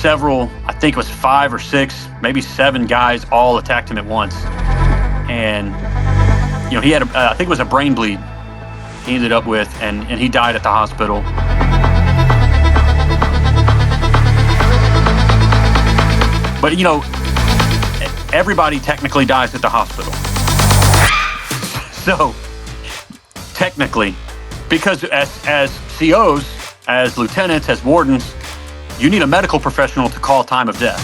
several, I think it was 5 or 6, maybe 7 guys all attacked him at once. And, he had, I think it was a brain bleed he ended up with, and he died at the hospital. But, everybody technically dies at the hospital. So, technically, because as COs, as lieutenants, as wardens, you need a medical professional to call time of death.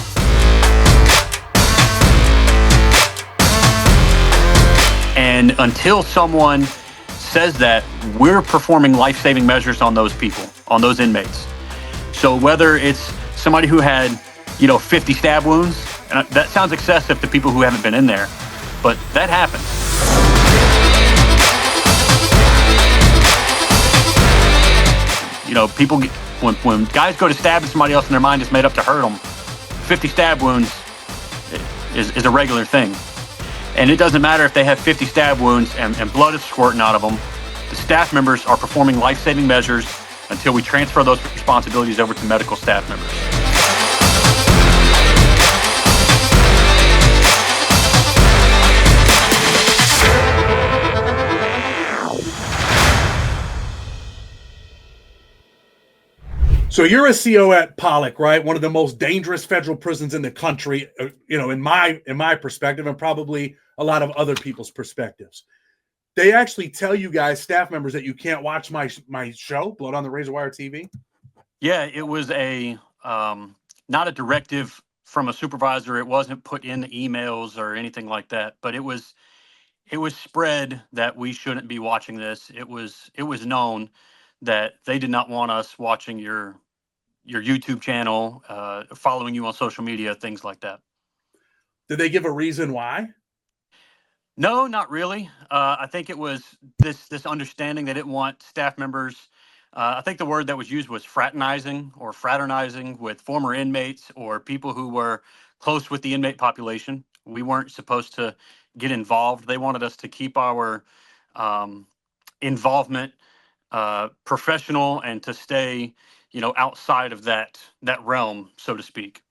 And until someone says that, we're performing life-saving measures on those people, on those inmates. So whether it's somebody who had, 50 stab wounds, and that sounds excessive to people who haven't been in there, but that happens. People, when guys go to stab somebody else and their mind is made up to hurt them, 50 stab wounds is a regular thing. And it doesn't matter if they have 50 stab wounds and blood is squirting out of them. The staff members are performing life-saving measures until we transfer those responsibilities over to medical staff members. So you're a CO at Pollock, right? One of the most dangerous federal prisons in the country, in my perspective, and probably a lot of other people's perspectives. They actually tell you guys, staff members, that you can't watch my show, Blood on the Razor Wire TV. Yeah, it was not a directive from a supervisor. It wasn't put in the emails or anything like that, but it was spread that we shouldn't be watching this. It was known that they did not want us watching your YouTube channel, following you on social media, things like that. Did they give a reason why? No, not really. I think it was this understanding they didn't want staff members. I think the word that was used was fraternizing with former inmates or people who were close with the inmate population. We weren't supposed to get involved. They wanted us to keep our involvement professional and to stay, outside of that realm, so to speak.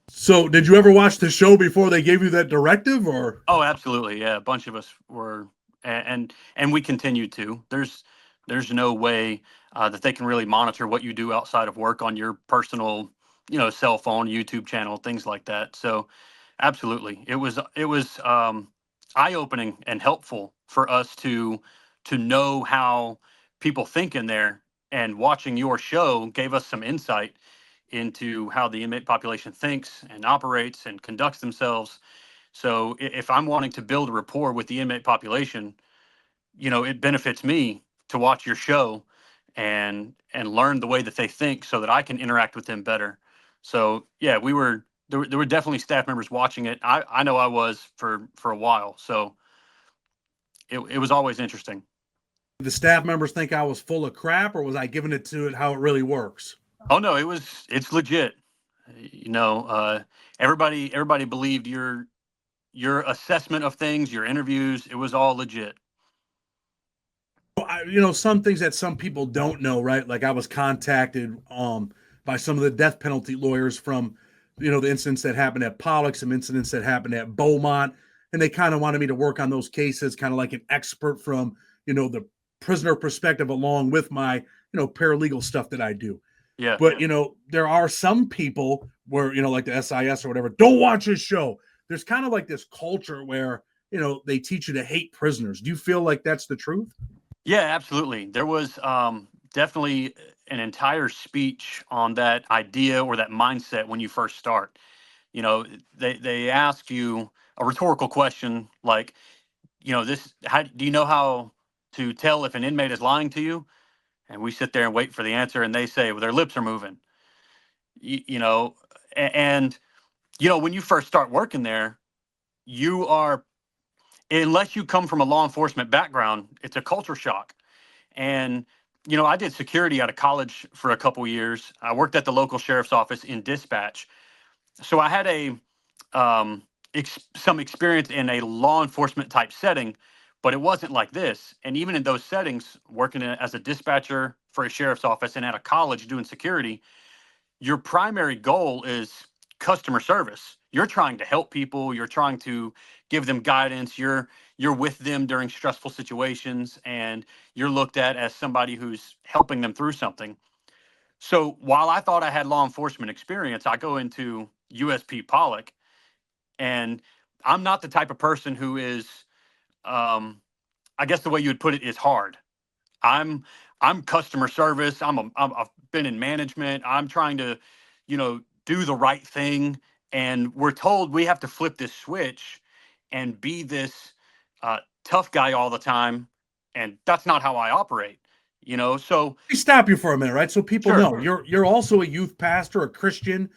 So did you ever watch the show before they gave you that directive, or? Oh, absolutely. Yeah. A bunch of us were, and we continue to. There's no way that they can really monitor what you do outside of work on your personal, cell phone, YouTube channel, things like that. So absolutely. It was eye-opening and helpful for us to know how people think in there, and watching your show gave us some insight into how the inmate population thinks and operates and conducts themselves. So if I'm wanting to build a rapport with the inmate population, it benefits me to watch your show and learn the way that they think so that I can interact with them better. So yeah, there were definitely staff members watching it. I know I was for a while. So it was always interesting. Did the staff members think I was full of crap, or was I giving it to it how it really works? Oh no, it's legit. Everybody believed your assessment of things, your interviews, it was all legit. Some things that some people don't know, right? Like I was contacted by some of the death penalty lawyers from, the incidents that happened at Pollock, some incidents that happened at Beaumont, and they kind of wanted me to work on those cases, kind of like an expert from, the prisoner perspective, along with my, paralegal stuff that I do. Yeah. But, there are some people where, like the SIS or whatever, don't watch his show. There's kind of like this culture where, they teach you to hate prisoners. Do you feel like that's the truth? Yeah, absolutely. There was definitely an entire speech on that idea or that mindset when you first start. They ask you a rhetorical question like, how do you know how to tell if an inmate is lying to you? And we sit there and wait for the answer, and they say, well, their lips are moving. And when you first start working there, you are, unless you come from a law enforcement background, it's a culture shock. And, I did security out of college for a couple years. I worked at the local sheriff's office in dispatch. So I had some experience in a law enforcement type setting, but it wasn't like this. And even in those settings, working as a dispatcher for a sheriff's office and at a college doing security, your primary goal is customer service. You're trying to help people, you're trying to give them guidance, you're with them during stressful situations, and you're looked at as somebody who's helping them through something. So while I thought I had law enforcement experience, I go into USP Pollock, and I'm not the type of person who is, um, I guess the way you would put it is hard. I'm I'm customer service. I've been in management. I'm trying to, do the right thing. And we're told we have to flip this switch and be this tough guy all the time. And that's not how I operate. So me stop you for a minute, right? So people sure. know you're also a youth pastor, a Christian.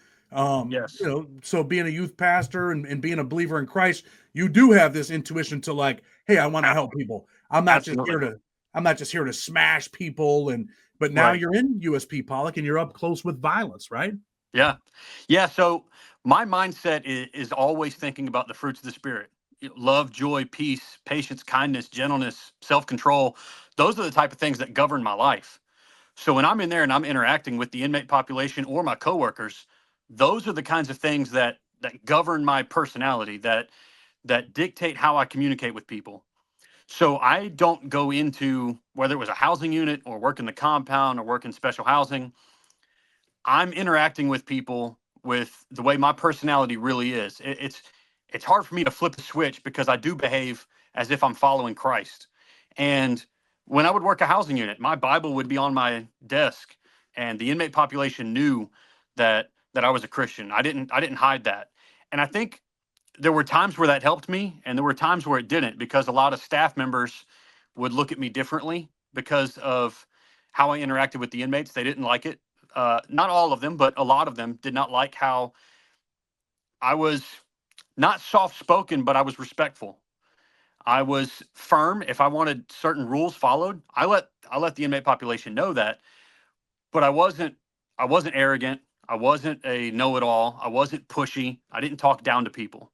Yes, So being a youth pastor and being a believer in Christ, you do have this intuition to like, hey, I want to help people. absolutely. I'm not just here to smash people. But now Right. you're in USP Pollock and you're up close with violence, right? Yeah. Yeah. So my mindset is always thinking about the fruits of the spirit. Love, joy, peace, patience, kindness, gentleness, self-control. Those are the type of things that govern my life. So when I'm in there and I'm interacting with the inmate population or my coworkers, those are the kinds of things that govern my personality, that dictate how I communicate with people. So I don't go into whether it was a housing unit or work in the compound or work in special housing. I'm interacting with people with the way my personality really is. It's hard for me to flip the switch because I do behave as if I'm following Christ. And when I would work a housing unit, my Bible would be on my desk, and the inmate population knew that I was a Christian. I didn't hide that. And I think there were times where that helped me, and there were times where it didn't, because a lot of staff members would look at me differently because of how I interacted with the inmates. They didn't like it. Not all of them, but a lot of them did not like how I was not soft spoken, but I was respectful. I was firm. If I wanted certain rules followed, I let the inmate population know that. But I wasn't arrogant. I wasn't a know it all. I wasn't pushy. I didn't talk down to people.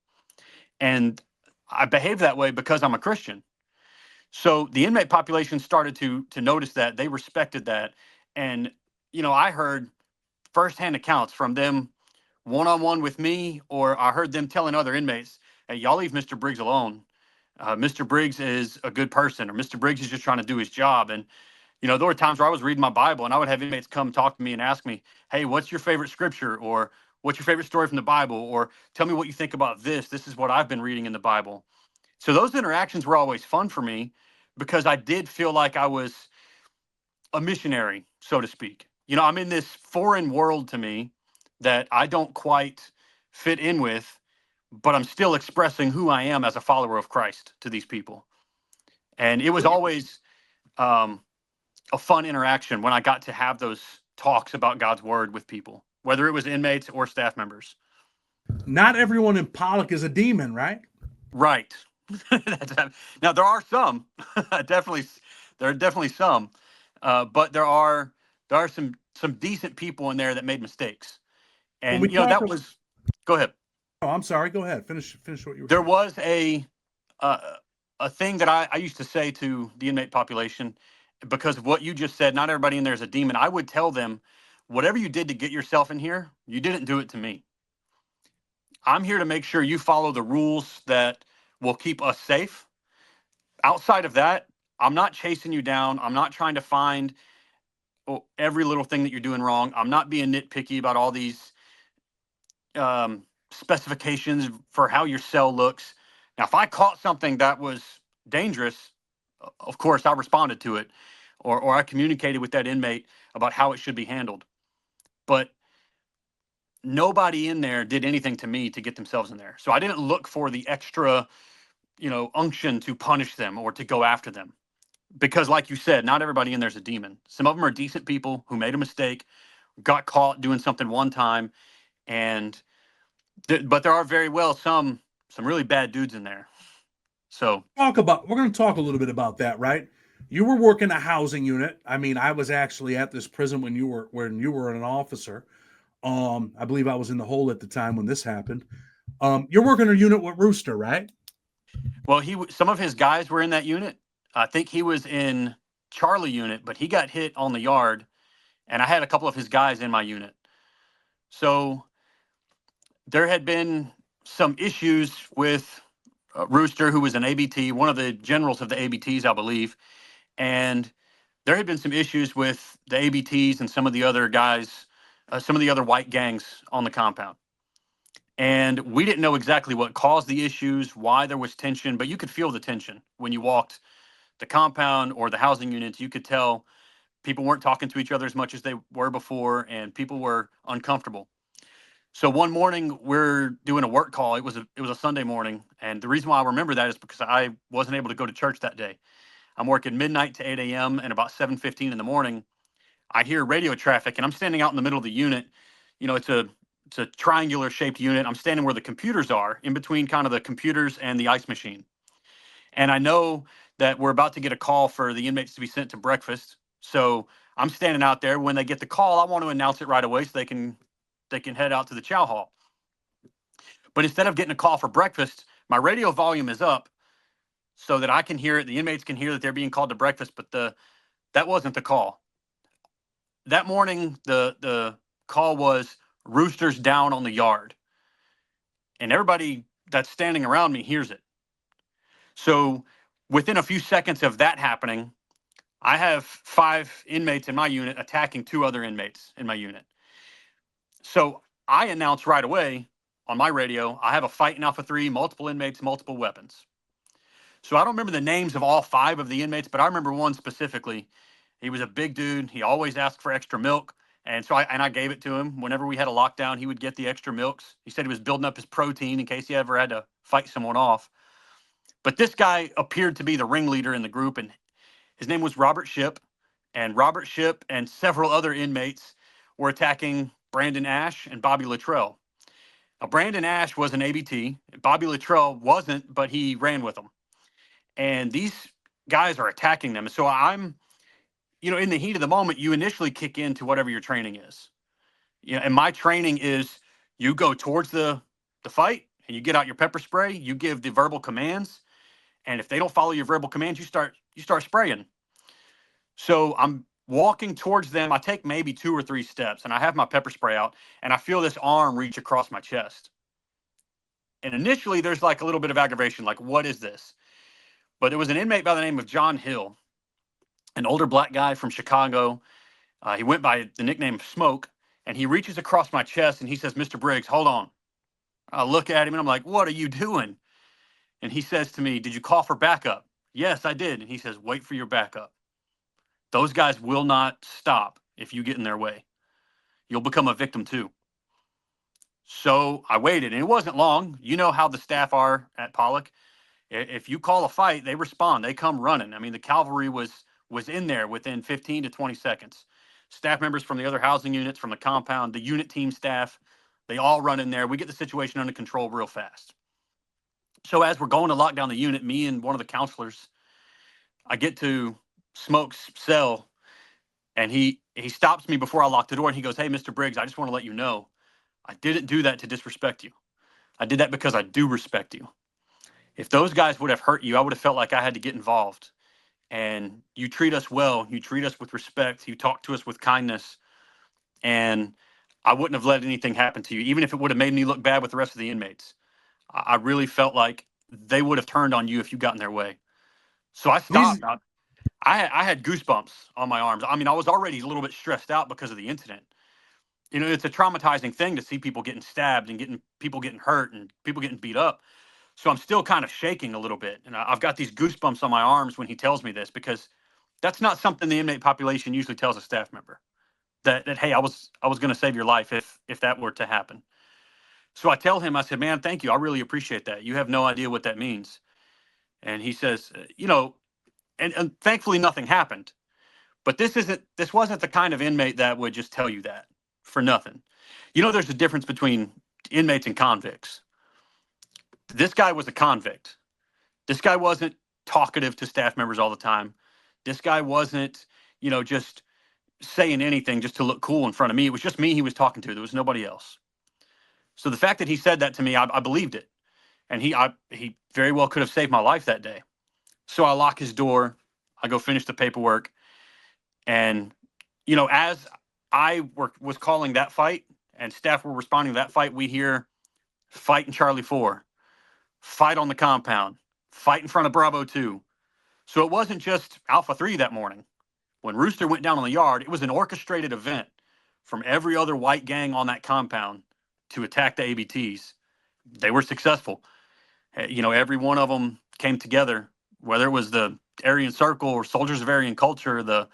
And I behaved that way because I'm a Christian. So the inmate population started to notice that. They respected that. And I heard firsthand accounts from them one on one with me, or I heard them telling other inmates, "Hey, y'all leave Mr. Briggs alone. Mr. Briggs is a good person, or Mr. Briggs is just trying to do his job." And there were times where I was reading my Bible, and I would have inmates come talk to me and ask me, "Hey, what's your favorite scripture?" or "What's your favorite story from the Bible?" or "Tell me what you think about this. This is what I've been reading in the Bible." So those interactions were always fun for me because I did feel like I was a missionary, so to speak. I'm in this foreign world to me that I don't quite fit in with, but I'm still expressing who I am as a follower of Christ to these people. And it was always um, a fun interaction when I got to have those talks about God's word with people, whether it was inmates or staff members. Not everyone in Pollock is a demon, right? Right. Now there are some, definitely, there are definitely some, but there are some decent people in there that made mistakes, When we and talk that was. Go ahead. Oh, I'm sorry. Go ahead. Finish what you were There saying. was uh, a thing that I used to say to the inmate population, because of what you just said. Not everybody in there is a demon. I would tell them, whatever you did to get yourself in here, you didn't do it to me. I'm here to make sure you follow the rules that will keep us safe. Outside of that, I'm not chasing you down. I'm not trying to find every little thing that you're doing wrong. I'm not being nitpicky about all these specifications for how your cell looks. Now, if I caught something that was dangerous, of course, I responded to it, or I communicated with that inmate about how it should be handled. But nobody in there did anything to me to get themselves in there. So I didn't look for the extra, unction to punish them or to go after them. Because, like you said, not everybody in there's a demon. Some of them are decent people who made a mistake, got caught doing something one time, and but there are very well some really bad dudes in there. So We're going to talk a little bit about that, right? You were working a housing unit. I mean, I was actually at this prison when you were an officer. I believe I was in the hole at the time when this happened. You're working a unit with Rooster, right? well, some of his guys were in that unit. I think he was in Charlie unit, but he got hit on the yard, and I had a couple of his guys in my unit. So there had been some issues with Rooster, who was an ABT, one of the generals of the ABTs, I believe. And there had been some issues with the ABTs and some of the other guys, some of the other white gangs on the compound. And we didn't know exactly what caused the issues, why there was tension, but you could feel the tension when you walked the compound or the housing units. You could tell people weren't talking to each other as much as they were before, and people were uncomfortable. So one morning we're doing a work call. It was a Sunday morning, and the reason why I remember that is because I wasn't able to go to church that day. I'm working midnight to 8 a.m. and about 7:15 in the morning, I hear radio traffic, and I'm standing out in the middle of the unit. It's a triangular shaped unit. I'm standing where the computers are, in between kind of the computers and the ice machine. And I know that we're about to get a call for the inmates to be sent to breakfast. So I'm standing out there. When they get the call, I want to announce it right away so they can head out to the chow hall. But instead of getting a call for breakfast, my radio volume is up so that I can hear it. The inmates can hear that they're being called to breakfast, but that wasn't the call. That morning, the call was Roosters down on the yard, and everybody that's standing around me hears it. So within a few seconds of that happening, I have 5 inmates in my unit attacking 2 other inmates in my unit. So I announce right away on my radio, I have a fight in Alpha 3, multiple inmates, multiple weapons. So I don't remember the names of all 5 of the inmates, but I remember one specifically. He was a big dude. He always asked for extra milk. And so I gave it to him. Whenever we had a lockdown, he would get the extra milks. He said he was building up his protein in case he ever had to fight someone off. But this guy appeared to be the ringleader in the group, and his name was Robert Shipp. And Robert Shipp and several other inmates were attacking Brandon Ash and Bobby Luttrell. Now, Brandon Ash was an ABT. Bobby Luttrell wasn't, but he ran with them. And these guys are attacking them. And so in the heat of the moment, you initially kick into whatever your training is. And my training is you go towards the fight and you get out your pepper spray, you give the verbal commands, and if they don't follow your verbal commands, you start spraying. So I'm walking towards them. I take maybe 2 or 3 steps, and I have my pepper spray out, and I feel this arm reach across my chest. And initially, there's like a little bit of aggravation, like, what is this? But there was an inmate by the name of John Hill, an older black guy from Chicago. He went by the nickname Smoke, and he reaches across my chest and he says, "Mr. Briggs, hold on." I look at him and I'm like, "What are you doing?" And he says to me, "Did you call for backup?" "Yes, I did." And he says, "Wait for your backup. Those guys will not stop if you get in their way. You'll become a victim too." So I waited, and it wasn't long. You know how the staff are at Pollock. If you call a fight, they respond. They come running. I mean, the cavalry was in there within 15 to 20 seconds. Staff members from the other housing units, from the compound, the unit team staff, they all run in there. We get the situation under control real fast. So as we're going to lock down the unit, me and one of the counselors, I get to Smoke's cell, and he stops me before I lock the door, and he goes, "Hey, Mr. Briggs, I just want to let you know, I didn't do that to disrespect you. I did that because I do respect you. If those guys would have hurt you, I would have felt like I had to get involved. And you treat us well. You treat us with respect. You talk to us with kindness. And I wouldn't have let anything happen to you, even if it would have made me look bad with the rest of the inmates. I really felt like they would have turned on you if you got in their way." So I These stopped. I had goosebumps on my arms. I mean, I was already a little bit stressed out because of the incident. It's a traumatizing thing to see people getting stabbed and getting people getting hurt and people getting beat up. So I'm still kind of shaking a little bit, and I've got these goosebumps on my arms when he tells me this, because that's not something the inmate population usually tells a staff member. That hey, I was going to save your life if that were to happen. So I tell him, I said, "Man, thank you. I really appreciate that. You have no idea what that means." And he says, and thankfully nothing happened. But this wasn't the kind of inmate that would just tell you that for nothing. There's a difference between inmates and convicts. This guy was a convict. This guy wasn't talkative to staff members all the time. This guy wasn't, just saying anything just to look cool in front of me. It was just me he was talking to. There was nobody else. So the fact that he said that to me, I believed it. And he very well could have saved my life that day. So I lock his door. I go finish the paperwork. And, as I was calling that fight, and staff were responding to that fight, we hear fight in Charlie 4, fight on the compound, fight in front of Bravo 2. So it wasn't just Alpha 3 that morning. When Rooster went down on the yard, it was an orchestrated event from every other white gang on that compound to attack the ABTs. They were successful. Every one of them came together, whether it was the Aryan Circle or Soldiers of Aryan Culture, the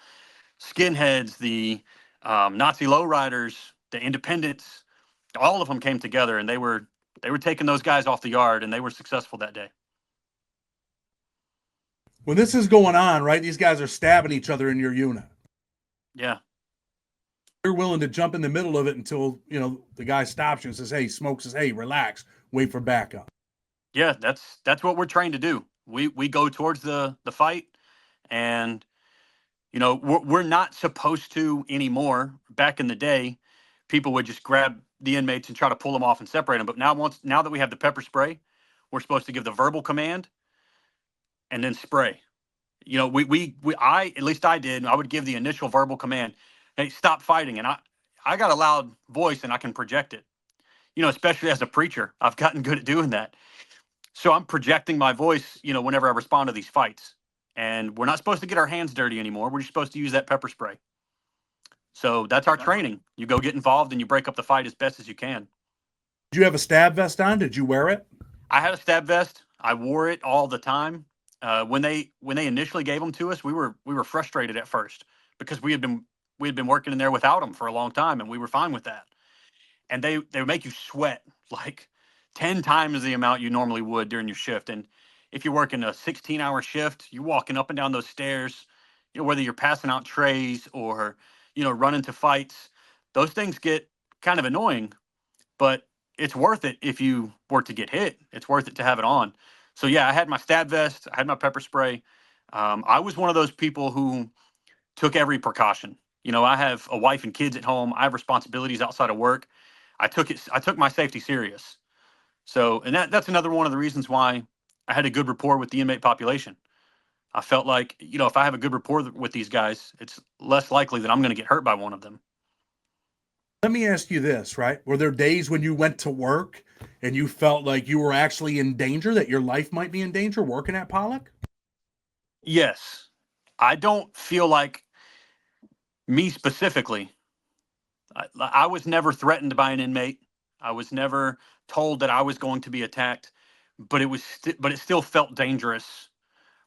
skinheads, the Nazi lowriders, the independents. All of them came together, and they were taking those guys off the yard, and they were successful that day. When this is going on, right, these guys are stabbing each other in your unit. Yeah. You're willing to jump in the middle of it until, the guy stops you and says, hey, Smoke says, hey, relax, wait for backup. Yeah, that's what we're trained to do. We go towards the fight, and we're not supposed to anymore. Back in the day, people would just grab the inmates and try to pull them off and separate them. But now that we have the pepper spray, we're supposed to give the verbal command and then spray. At least I did. I would give the initial verbal command, "Hey, stop fighting," and I got a loud voice and I can project it. Especially as a preacher, I've gotten good at doing that. So I'm projecting my voice, whenever I respond to these fights. And we're not supposed to get our hands dirty anymore. We're just supposed to use that pepper spray. So that's our training. You go get involved and you break up the fight as best as you can. Did you have a stab vest on? Did you wear it? I had a stab vest. I wore it all the time. When they initially gave them to us, we were frustrated at first because we had been working in there without them for a long time, and we were fine with that. And they would make you sweat like 10 times the amount you normally would during your shift. And if you're working a 16-hour shift, you're walking up and down those stairs, whether you're passing out trays or, running to fights, those things get kind of annoying, but it's worth it if you were to get hit. It's worth it to have it on. So yeah, I had my stab vest, I had my pepper spray. I was one of those people who took every precaution. I have a wife and kids at home. I have responsibilities outside of work. I took my safety serious. So, and that's another one of the reasons why I had a good rapport with the inmate population. I felt like, if I have a good rapport with these guys, it's less likely that I'm going to get hurt by one of them. Let me ask you this, right? Were there days when you went to work and you felt like you were actually in danger, that your life might be in danger working at Pollock? Yes. I don't feel like me specifically. I was never threatened by an inmate. I was never told that I was going to be attacked, but it still felt dangerous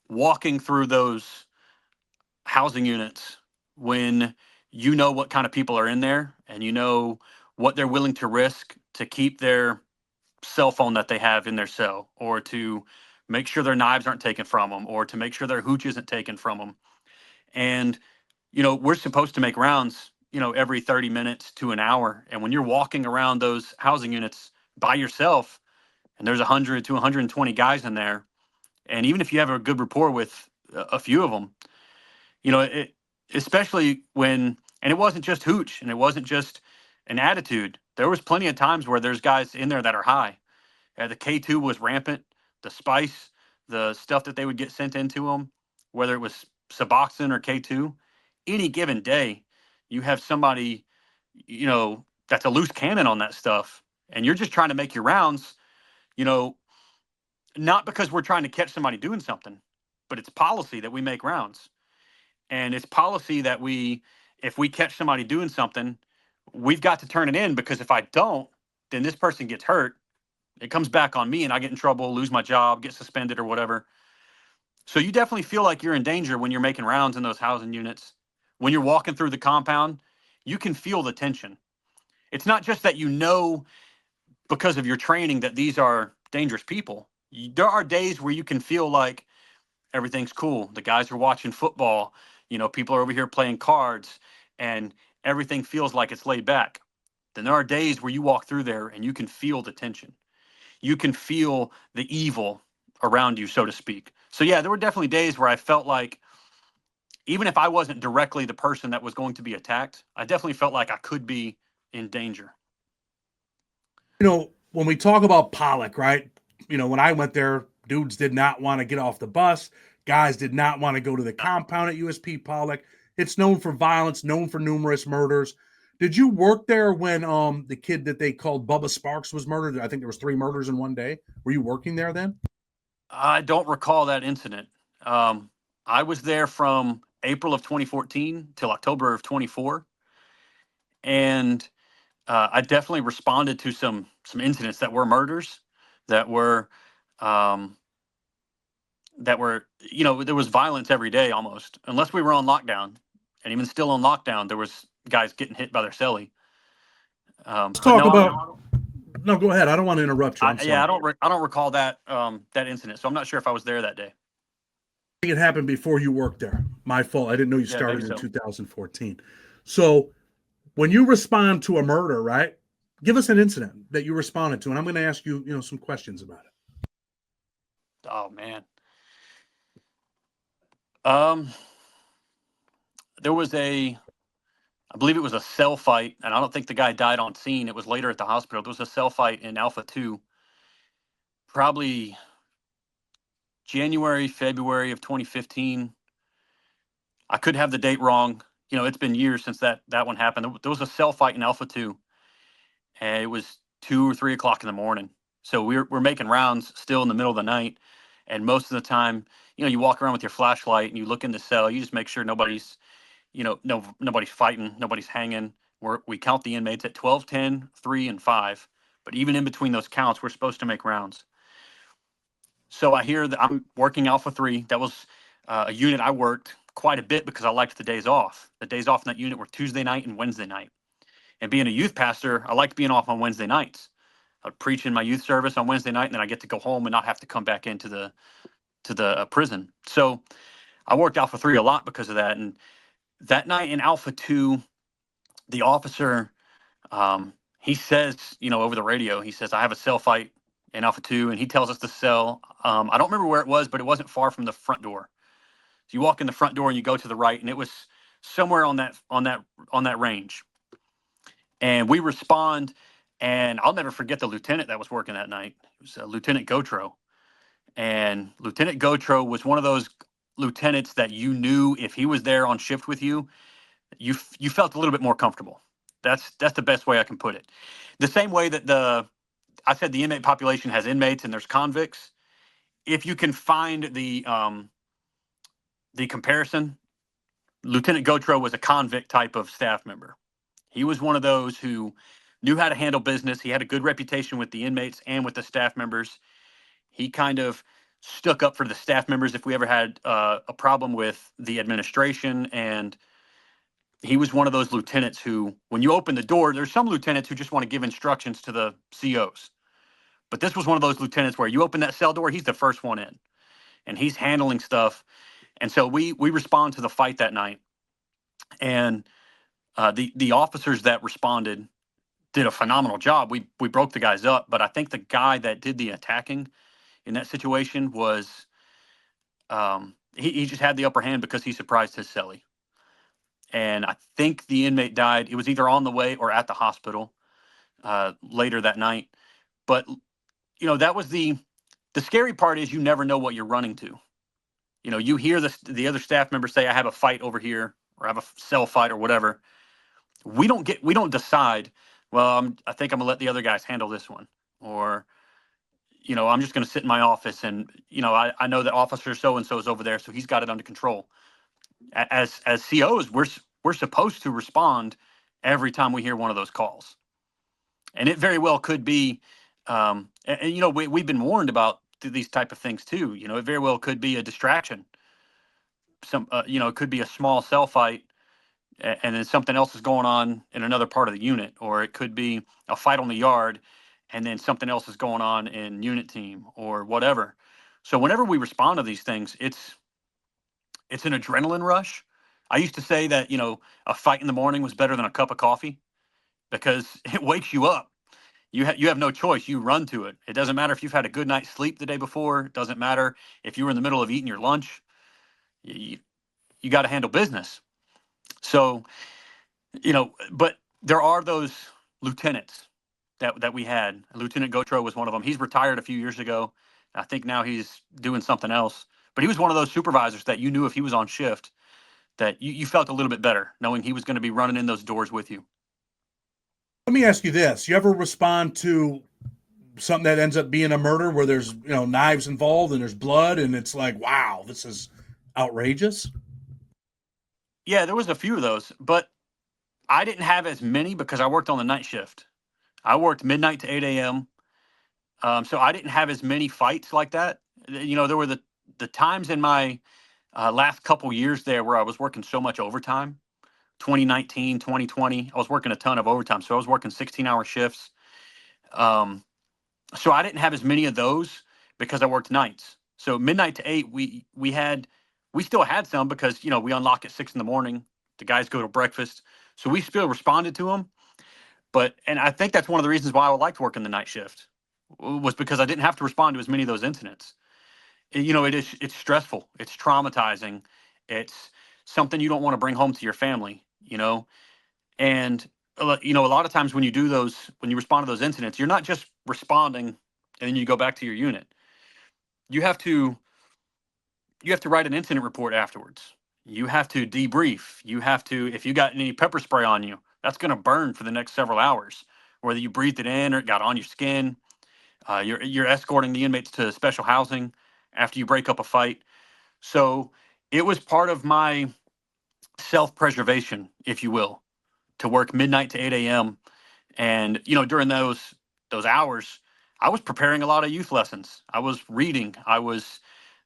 walking through those housing units when you know what kind of people are in there and you know what they're willing to risk to keep their cell phone that they have in their cell, or to make sure their knives aren't taken from them, or to make sure their hooch isn't taken from them. And we're supposed to make rounds, every 30 minutes to an hour. And when you're walking around those housing units by yourself and there's 100 to 120 guys in there, and even if you have a good rapport with a few of them, it, especially when, and it wasn't just hooch and it wasn't just an attitude. There was plenty of times where there's guys in there that are high. The K2 was rampant. The spice, the stuff that they would get sent into them, whether it was Suboxone or K2, any given day, you have somebody, that's a loose cannon on that stuff. And you're just trying to make your rounds, you know, not because we're trying to catch somebody doing something, but it's policy that we make rounds. And it's policy that if we catch somebody doing something, we've got to turn it in, because if I don't, then this person gets hurt. It comes back on me and I get in trouble, lose my job, get suspended or whatever. So you definitely feel like you're in danger when you're making rounds in those housing units. When you're walking through the compound, you can feel the tension. It's not just that because of your training that these are dangerous people. There are days where you can feel like everything's cool. The guys are watching football. People are over here playing cards, and everything feels like it's laid back. Then there are days where you walk through there and you can feel the tension. You can feel the evil around you, so to speak. So yeah, there were definitely days where I felt like, even if I wasn't directly the person that was going to be attacked, I definitely felt like I could be in danger. When we talk about Pollock, right? When I went there, dudes did not want to get off the bus. Guys did not want to go to the compound at USP Pollock. It's known for violence, known for numerous murders. Did you work there when the kid that they called Bubba Sparks was murdered? I think there was 3 murders in one day. Were you working there then? I don't recall that incident. Um, I was there from April of 2014 till October of 24, and I definitely responded to some incidents that were murders, that were um, there was violence every day almost, unless we were on lockdown, and even still on lockdown, there was guys getting hit by their cellie. Let's But talk no, about. No, go ahead. I don't want to interrupt you. I'm yeah, sorry. I don't recall that that incident, so I'm not sure if I was there that day. I think it happened before you worked there. My fault. I didn't know you Yeah, maybe started in so. 2014. So when you respond to a murder, right? Give us an incident that you responded to, and I'm going to ask you, some questions about it. Oh man. Um, there was I believe it was a cell fight, and I don't think the guy died on scene. It was later at the hospital. There was a cell fight in Alpha 2, probably January, February of 2015. I could have the date wrong. It's been years since that one happened. There was a cell fight in Alpha 2, and it was 2 or 3 o'clock in the morning. So we're making rounds still in the middle of the night, and most of the time, you walk around with your flashlight and you look in the cell. You just make sure nobody's nobody's fighting, nobody's hanging. We count the inmates at 12, 10, 3, and 5. But even in between those counts, we're supposed to make rounds. So I hear that I'm working Alpha 3. That was a unit I worked quite a bit because I liked the days off. The days off in that unit were Tuesday night and Wednesday night. And being a youth pastor, I liked being off on Wednesday nights. I'd preach in my youth service on Wednesday night, and then I get to go home and not have to come back into the prison. So I worked Alpha 3 a lot because of that. And that night in Alpha 2, the officer, he says, over the radio, he says, I have a cell fight in Alpha 2, and he tells us to cell. I don't remember where it was, but it wasn't far from the front door. So you walk in the front door and you go to the right, and it was somewhere on that range. And we respond, and I'll never forget the lieutenant that was working that night. It was Lieutenant Gotro. And Lieutenant Gotro was one of those lieutenants that you knew if he was there on shift with you, you felt a little bit more comfortable. That's the best way I can put it. The same way that I said the inmate population has inmates and there's convicts. If you can find the comparison, Lieutenant Gotro was a convict type of staff member. He was one of those who knew how to handle business. He had a good reputation with the inmates and with the staff members. He kind of stuck up for the staff members if we ever had a problem with the administration. And he was one of those lieutenants who, when you open the door, there's some lieutenants who just want to give instructions to the COs. But this was one of those lieutenants where you open that cell door, he's the first one in, and he's handling stuff. And so we respond to the fight that night, and the officers that responded did a phenomenal job. We broke the guys up, but I think the guy that did the attacking in that situation was he just had the upper hand because he surprised his cellie. And I think the inmate died. It was either on the way or at the hospital later that night. But that was the scary part is you never know what you're running to. You hear the other staff members say, "I have a fight over here," or "I have a cell fight," or whatever. We don't decide. Well, I think I'm gonna let the other guys handle this one, or I'm just gonna sit in my office and I know that officer so and so is over there, so he's got it under control. As COs, we're supposed to respond every time we hear one of those calls, and it very well could be. And we've been warned about these type of things too. It very well could be a distraction. It could be a small cell fight, and then something else is going on in another part of the unit, or it could be a fight on the yard, and then something else is going on in unit team or whatever. So whenever we respond to these things, it's an adrenaline rush. I used to say that a fight in the morning was better than a cup of coffee because it wakes you up. You have no choice. You run to it. It doesn't matter if you've had a good night's sleep the day before. It doesn't matter if you were in the middle of eating your lunch. You got to handle business. So but there are those lieutenants that we had. Lieutenant Gotro was one of them. He's retired a few years ago. I think now he's doing something else. But he was one of those supervisors that you knew if he was on shift, that you felt a little bit better knowing he was going to be running in those doors with you. Let me ask you this: you ever respond to something that ends up being a murder where there's knives involved and there's blood and it's like, wow, this is outrageous? Yeah, there was a few of those, but I didn't have as many because I worked on the night shift. I worked midnight to 8 a.m. So I didn't have as many fights like that. There were the times in my last couple years there where I was working so much overtime. 2019, 2020, I was working a ton of overtime. So I was working 16-hour shifts. Um, so I didn't have as many of those because I worked nights. So midnight to 8, we still had some because we unlock at 6 in the morning. The guys go to breakfast, so we still responded to them. And I think that's one of the reasons why I liked working the night shift was because I didn't have to respond to as many of those incidents. It's stressful, it's traumatizing, it's something you don't want to bring home to your family. And a lot of times when you respond to those incidents, you're not just responding and then you go back to your unit. You have to write an incident report afterwards. You have to debrief. You have to, if you got any pepper spray on you, that's going to burn for the next several hours, whether you breathed it in or it got on your skin. You're escorting the inmates to special housing after you break up a fight. So it was part of my self-preservation, if you will, to work midnight to 8 a.m. And during those hours, I was preparing a lot of youth lessons. I was reading. I was,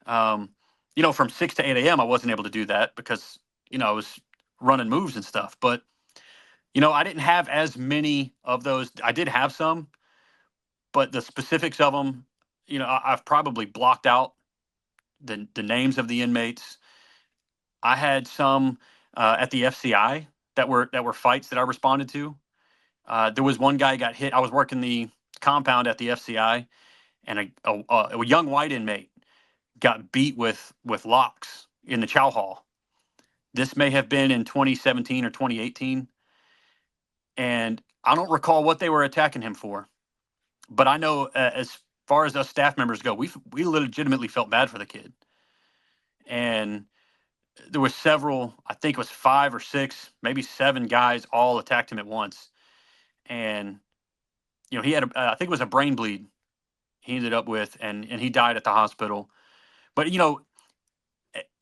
from 6 to 8 a.m. I wasn't able to do that because I was running moves and stuff. But I didn't have as many of those. I did have some, but the specifics of them, I've probably blocked out the names of the inmates. I had some at the FCI that were fights that I responded to. There was one guy got hit. I was working the compound at the FCI, and a young white inmate got beat with locks in the chow hall. This may have been in 2017 or 2018, and I don't recall what they were attacking him for. But I know as far as us staff members go, we legitimately felt bad for the kid, and there was several. I think it was 5 or 6, maybe 7 guys all attacked him at once, and he had I think it was a brain bleed he ended up with, and he died at the hospital. But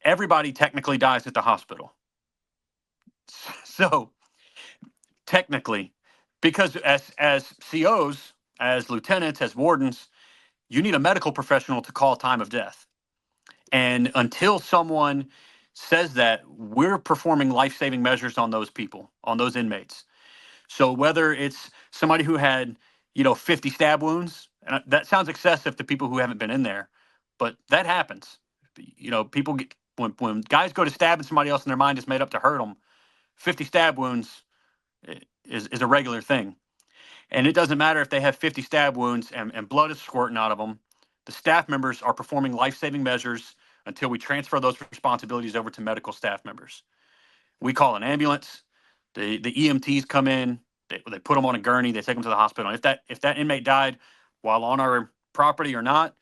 everybody technically dies at the hospital. So technically, because as COs, as lieutenants, as wardens, you need a medical professional to call time of death. And until someone says that, we're performing life-saving measures on those people, on those inmates. So whether it's somebody who had 50 stab wounds, and that sounds excessive to people who haven't been in there, but that happens. People get when guys go to stabbing somebody else and their mind is made up to hurt them. 50 stab wounds is a regular thing, and it doesn't matter if they have 50 stab wounds and blood is squirting out of them. The staff members are performing life-saving measures until we transfer those responsibilities over to medical staff members. We call an ambulance. The EMTs come in. They put them on a gurney. They take them to the hospital. And if that inmate died while on our property or not,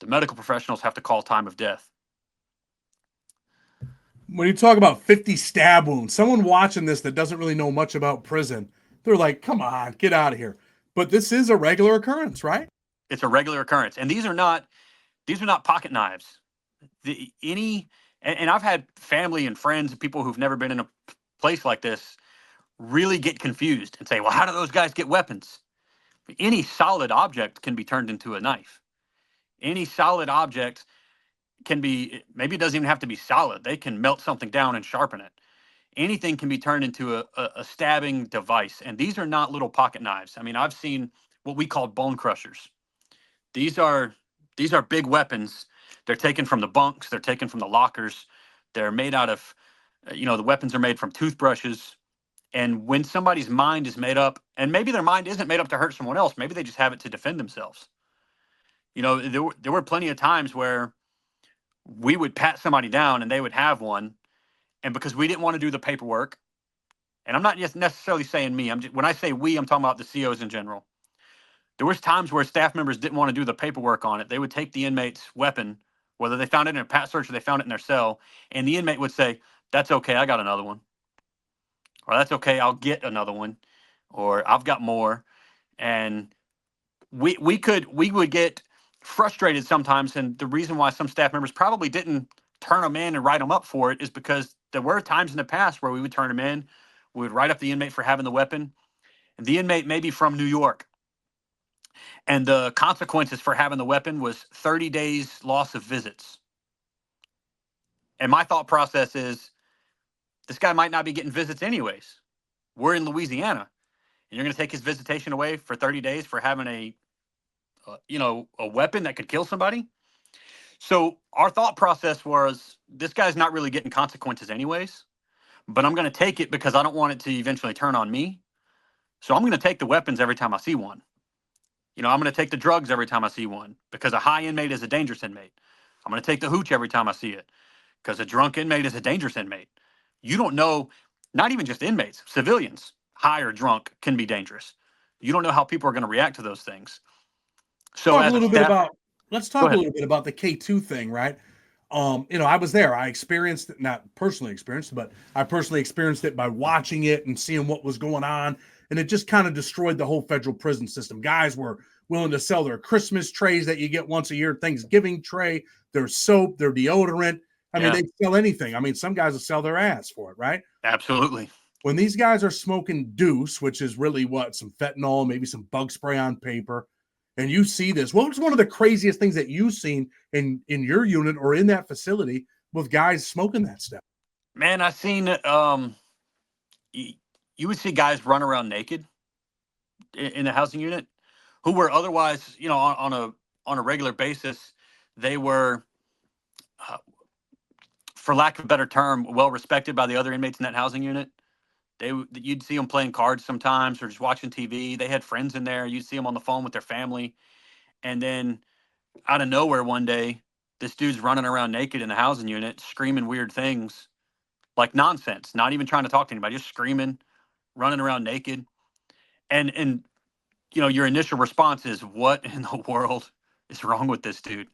the medical professionals have to call time of death. When you talk about 50 stab wounds, someone watching this that doesn't really know much about prison, they're like, come on, get out of here. But this is a regular occurrence, right? It's a regular occurrence, and these are not pocket knives. And I've had family and friends and people who've never been in a place like this really get confused and say, well, how do those guys get weapons? Any solid object can be turned into a knife. Any solid object can be, maybe it doesn't even have to be solid. They can melt something down and sharpen it. Anything can be turned into a stabbing device. And these are not little pocket knives. I mean, I've seen what we call bone crushers. These are big weapons. They're taken from the bunks. They're taken from the lockers. They're made out of, the weapons are made from toothbrushes. And when somebody's mind is made up, and maybe their mind isn't made up to hurt someone else, maybe they just have it to defend themselves. There were plenty of times where we would pat somebody down and they would have one. And because we didn't want to do the paperwork, and I'm not just necessarily saying me, when I say we, I'm talking about the COs in general. There was times where staff members didn't want to do the paperwork on it. They would take the inmate's weapon, whether they found it in a pat search or they found it in their cell, and the inmate would say, that's okay, I got another one. Or that's okay, I'll get another one. or I've got more. And we would get frustrated sometimes. And the reason why some staff members probably didn't turn them in and write them up for it is because there were times in the past where we would turn them in, we would write up the inmate for having the weapon, and the inmate may be from New York, and the consequences for having the weapon was 30 days loss of visits. And my thought process is, this guy might not be getting visits anyways. We're in Louisiana, and you're going to take his visitation away for 30 days for having a weapon that could kill somebody. So our thought process was, this guy's not really getting consequences anyways, but I'm going to take it because I don't want it to eventually turn on me. So I'm going to take the weapons every time I see one. I'm going to take the drugs every time I see one because a high inmate is a dangerous inmate. I'm going to take the hooch every time I see it because a drunk inmate is a dangerous inmate. You don't know, not even just inmates, civilians, high or drunk, can be dangerous. You don't know how people are going to react to those things. So Talk a as a little bit staff, about let's go talk a ahead. little bit about the K2 thing, right? I was there. I experienced it, not personally experienced, but I personally experienced it by watching it and seeing what was going on. And it just kind of destroyed the whole federal prison system. Guys were willing to sell their Christmas trays that you get once a year, Thanksgiving tray, their soap, their deodorant. I mean, Yeah, they sell anything. I mean, some guys will sell their ass for it, right? absolutely. When these guys are smoking deuce, which is really what, some fentanyl, maybe some bug spray on paper, and you see this, what was one of the craziest things that you've seen in your unit or in that facility with guys smoking that stuff? Man, I seen y- you would see guys run around naked in the housing unit who were otherwise, on a regular basis, they were, uh, for lack of a better term, well respected by the other inmates in that housing unit. You'd see them playing cards sometimes or just watching TV. They had friends in there. You'd see them on the phone with their family, and then out of nowhere one day, this dude's running around naked in the housing unit, screaming weird things like nonsense, not even trying to talk to anybody, just screaming, running around naked. And your initial response is, what in the world is wrong with this dude?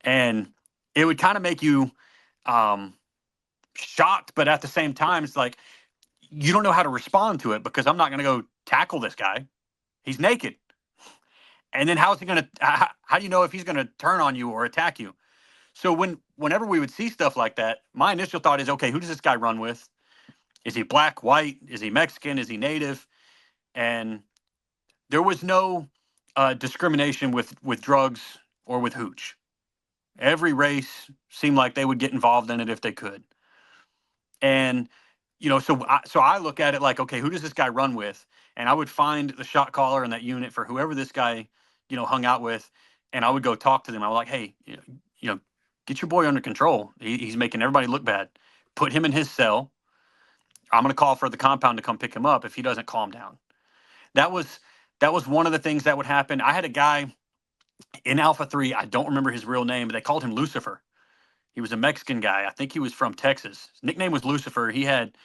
And it would kind of make you um, shocked, but at the same time, it's like you don't know how to respond to it because I'm not going to go tackle this guy. He's naked. And then how's he going to? How do you know if he's going to turn on you or attack you? So whenever we would see stuff like that, my initial thought is, okay, who does this guy run with? Is he black, white? Is he Mexican? Is he native? And there was no discrimination with drugs or with hooch. Every race seemed like they would get involved in it if they could. And so I look at it like, okay, who does this guy run with? And I would find the shot caller in that unit for whoever this guy, hung out with, and I would go talk to them. I was like, hey, you know, get your boy under control. He's making everybody look bad. Put him in his cell. I'm going to call for the compound to come pick him up if he doesn't calm down. That was that was one of the things that would happen. I had a guy in Alpha 3. I don't remember his real name, but they called him Lucifer. He was a Mexican guy. I think he was from Texas. His nickname was Lucifer. He had,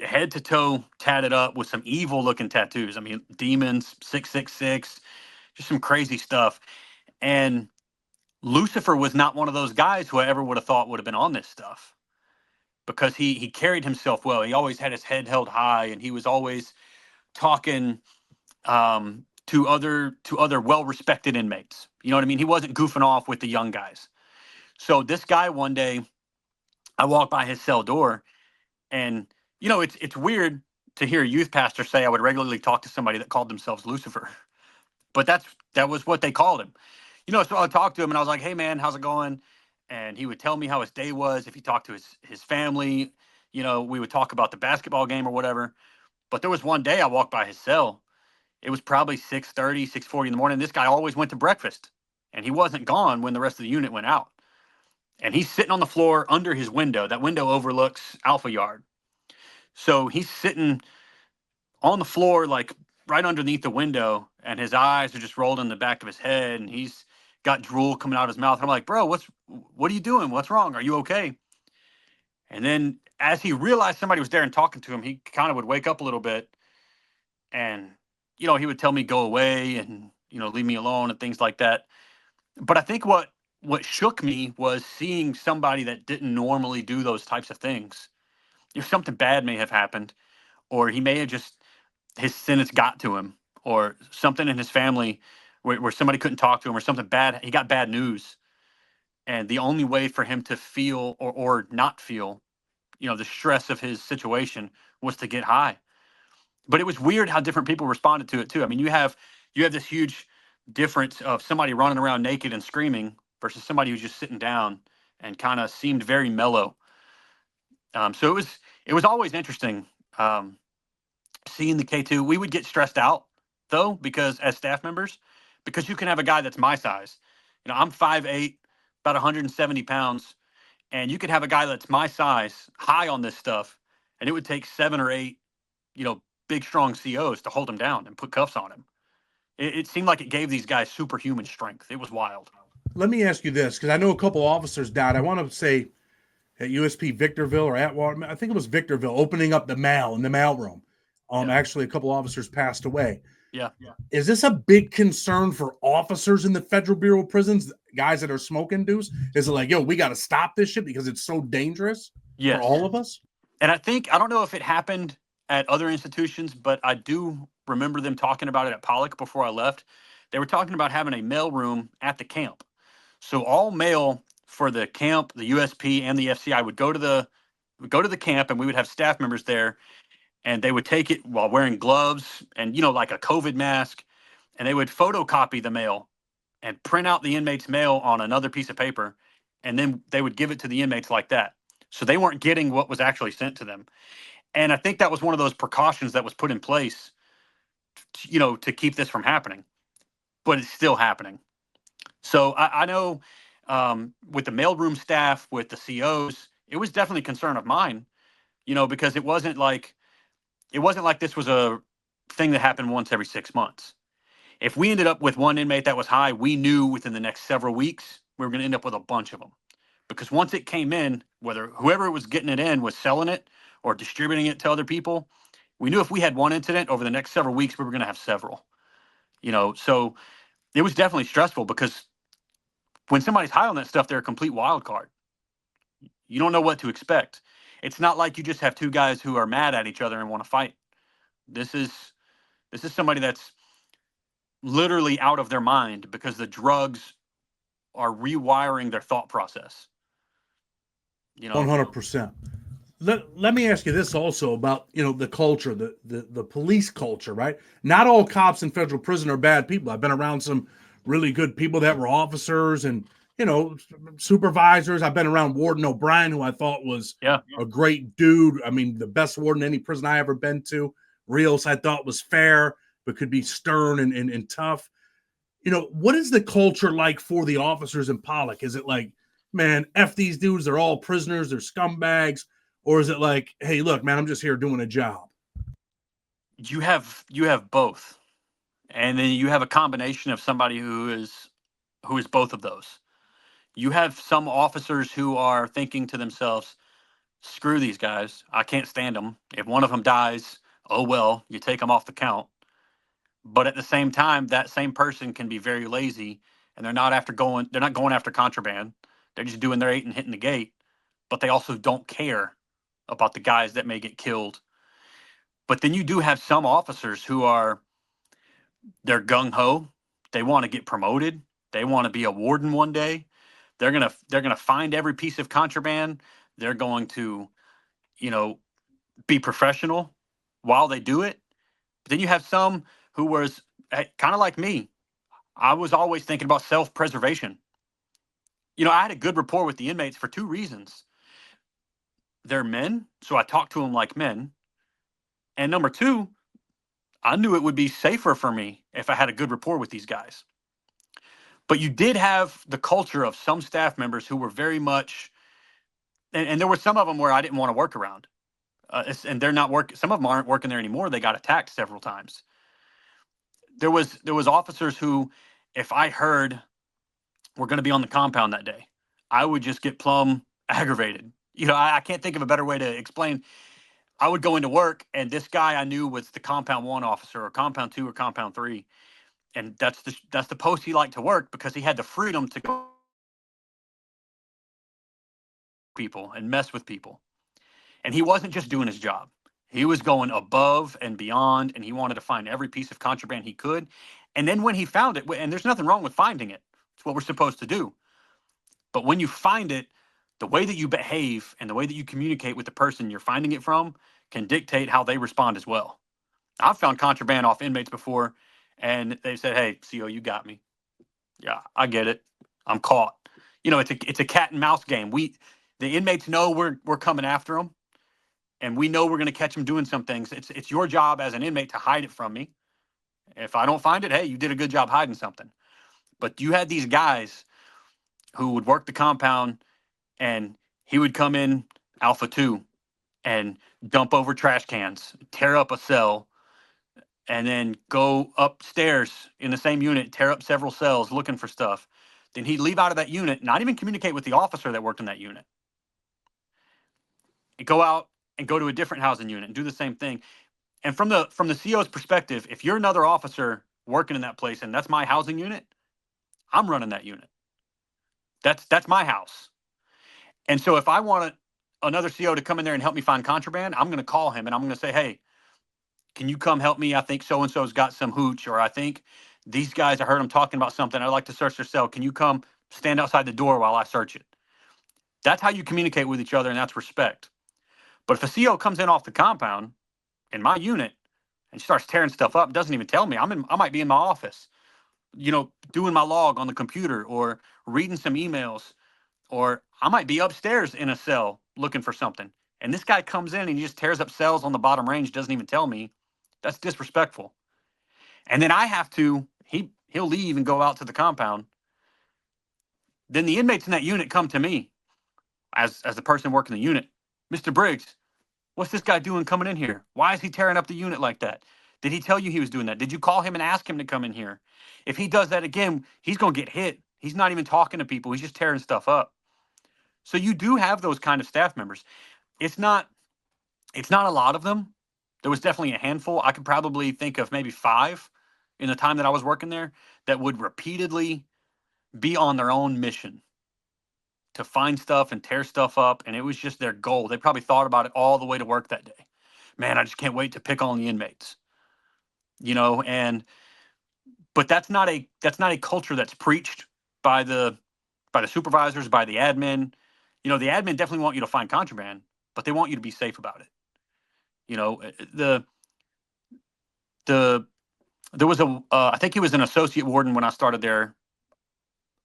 head to toe tatted up with some evil looking tattoos. I mean, demons, 666, just some crazy stuff. And Lucifer was not one of those guys who I ever would have thought would have been on this stuff because he carried himself well. He always had his head held high, and he was always talking to other well respected inmates. You know what I mean? He wasn't goofing off with the young guys. So this guy one day, I walked by his cell door, and it's weird to hear a youth pastor say I would regularly talk to somebody that called themselves Lucifer, but that was what they called him. So I talked to him and I was like, "Hey man, how's it going?" And he would tell me how his day was. If he talked to his family, we would talk about the basketball game or whatever. But there was one day I walked by his cell. It was probably 6:30, 6:40 in the morning. This guy always went to breakfast, and he wasn't gone when the rest of the unit went out. And he's sitting on the floor under his window. That window overlooks Alpha Yard. So he's sitting on the floor, like right underneath the window, and his eyes are just rolled in the back of his head, and he's got drool coming out of his mouth. I'm like, bro, what are you doing? What's wrong? Are you okay? And then as he realized somebody was there and talking to him, he kind of would wake up a little bit, and he would tell me go away and leave me alone and things like that. But I think what shook me was seeing somebody that didn't normally do those types of things. If something bad may have happened, or he may have just his sentence got to him, or something in his family where somebody couldn't talk to him, or something bad, he got bad news. And the only way for him to feel or not feel, the stress of his situation was to get high. But it was weird how different people responded to it too. I mean, you have this huge difference of somebody running around naked and screaming versus somebody who's just sitting down and kind of seemed very mellow. So it was always interesting, seeing the K2. We would get stressed out though, because as staff members, because you can have a guy that's my size. I'm 5'8", about 170 pounds, and you could have a guy that's my size high on this stuff, and it would take 7 or 8, big strong COs to hold him down and put cuffs on him. It seemed like it gave these guys superhuman strength. It was wild. Let me ask you this, because I know a couple officers died. I want to say at USP Victorville or Atwater, I think it was Victorville, opening up the mail in the mailroom. Yeah. Actually, a couple officers passed away. Yeah. Is this a big concern for officers in the Federal Bureau of Prisons, guys that are smoking dudes? Is it like, yo, we got to stop this shit because it's so dangerous for all of us? And I don't know if it happened at other institutions, but I do remember them talking about it at Pollock before I left. They were talking about having a mail room at the camp. So all mail for the camp, the USP, and the FCI would go to the camp, and we would have staff members there, and they would take it while wearing gloves and like a COVID mask, and they would photocopy the mail and print out the inmate's mail on another piece of paper, and then they would give it to the inmates like that. So they weren't getting what was actually sent to them. And I think that was one of those precautions that was put in place, to keep this from happening. But it's still happening. So I know, with the mailroom staff, with the COs, it was definitely a concern of mine, because it wasn't like this was a thing that happened once every 6 months. If we ended up with one inmate that was high, we knew within the next several weeks we were going to end up with a bunch of them. Because once it came in, whether whoever was getting it in was selling it or distributing it to other people, we knew if we had one incident over the next several weeks, we were going to have several. So it was definitely stressful, because when somebody's high on that stuff, they're a complete wild card. You don't know what to expect. It's not like you just have two guys who are mad at each other and want to fight. This is somebody that's literally out of their mind because the drugs are rewiring their thought process. 100%. Let me ask you this also about the culture, the police culture, right? Not all cops in federal prison are bad people. I've been around some really good people that were officers and supervisors. I've been around Warden O'Brien, who I thought was a great dude. I mean, the best warden in any prison I ever been to. Rios, I thought, was fair but could be stern and tough. What is the culture like for the officers in Pollock? Is it like, man, F these dudes, they're all prisoners, they're scumbags? Or is it like, hey, look, man, I'm just here doing a job? You have both. And then you have a combination of somebody who is both of those. You have some officers who are thinking to themselves, screw these guys. I can't stand them. If one of them dies, oh well, you take them off the count. But at the same time, that same person can be very lazy, and they're not going after contraband. They're just doing their 8 and hitting the gate. But they also don't care about the guys that may get killed. But then you do have some officers who they're gung ho. They want to get promoted. They want to be a warden one day. They're gonna find every piece of contraband. They're going to, be professional while they do it. But then you have some who was kind of like me. I was always thinking about self-preservation. I had a good rapport with the inmates for 2 reasons. They're men, so I talked to them like men. And number 2, I knew it would be safer for me if I had a good rapport with these guys. But you did have the culture of some staff members who were very much, and there were some of them where I didn't want to work around. And they're not working. Some of them aren't working there anymore. They got attacked several times. There was officers who, if I heard we're going to be on the compound that day, I would just get plumb aggravated. I can't think of a better way to explain. I would go into work, and this guy I knew was the compound 1 officer or compound 2 or compound 3. And that's the post he liked to work because he had the freedom to go people and mess with people. And he wasn't just doing his job. He was going above and beyond, and he wanted to find every piece of contraband he could. And then when he found it, and there's nothing wrong with finding it, it's what we're supposed to do. But when you find it, the way that you behave and the way that you communicate with the person you're finding it from can dictate how they respond as well. I've found contraband off inmates before, and they said, "Hey, CO, you got me. Yeah, I get it. I'm caught." It's a cat and mouse game. The inmates know we're coming after them, and we know we're going to catch them doing some things. It's your job as an inmate to hide it from me. If I don't find it, hey, you did a good job hiding something. But you had these guys who would work the compound, and he would come in Alpha 2 and dump over trash cans, tear up a cell, and then go upstairs in the same unit, tear up several cells looking for stuff. Then he'd leave out of that unit, not even communicate with the officer that worked in that unit. He'd go out and go to a different housing unit and do the same thing. And from the CO's perspective, if you're another officer working in that place and that's my housing unit, I'm running that unit. That's my house. And so if I want another CO to come in there and help me find contraband, I'm going to call him and I'm going to say, "Hey, can you come help me? I think so and so's got some hooch, or I think these guys, I heard them talking about something. I'd like to search their cell. Can you come stand outside the door while I search it?" That's how you communicate with each other, and that's respect. But if a CO comes in off the compound in my unit and starts tearing stuff up, doesn't even tell me, I might be in my office, doing my log on the computer or reading some emails, or I might be upstairs in a cell looking for something. And this guy comes in and he just tears up cells on the bottom range, doesn't even tell me. That's disrespectful. And then I have to, he'll leave and go out to the compound. Then the inmates in that unit come to me as the person working the unit. "Mr. Briggs, what's this guy doing coming in here? Why is he tearing up the unit like that? Did he tell you he was doing that? Did you call him and ask him to come in here? If he does that again, he's going to get hit. He's not even talking to people. He's just tearing stuff up." So you do have those kind of staff members. It's not a lot of them. There was definitely a handful. I could probably think of maybe 5 in the time that I was working there that would repeatedly be on their own mission to find stuff and tear stuff up, and it was just their goal. They probably thought about it all the way to work that day. "Man, I just can't wait to pick on the inmates." And but that's not a culture that's preached by the supervisors, by the admin. The admin definitely want you to find contraband, but they want you to be safe about it. The the there was I think he was an associate warden when I started there,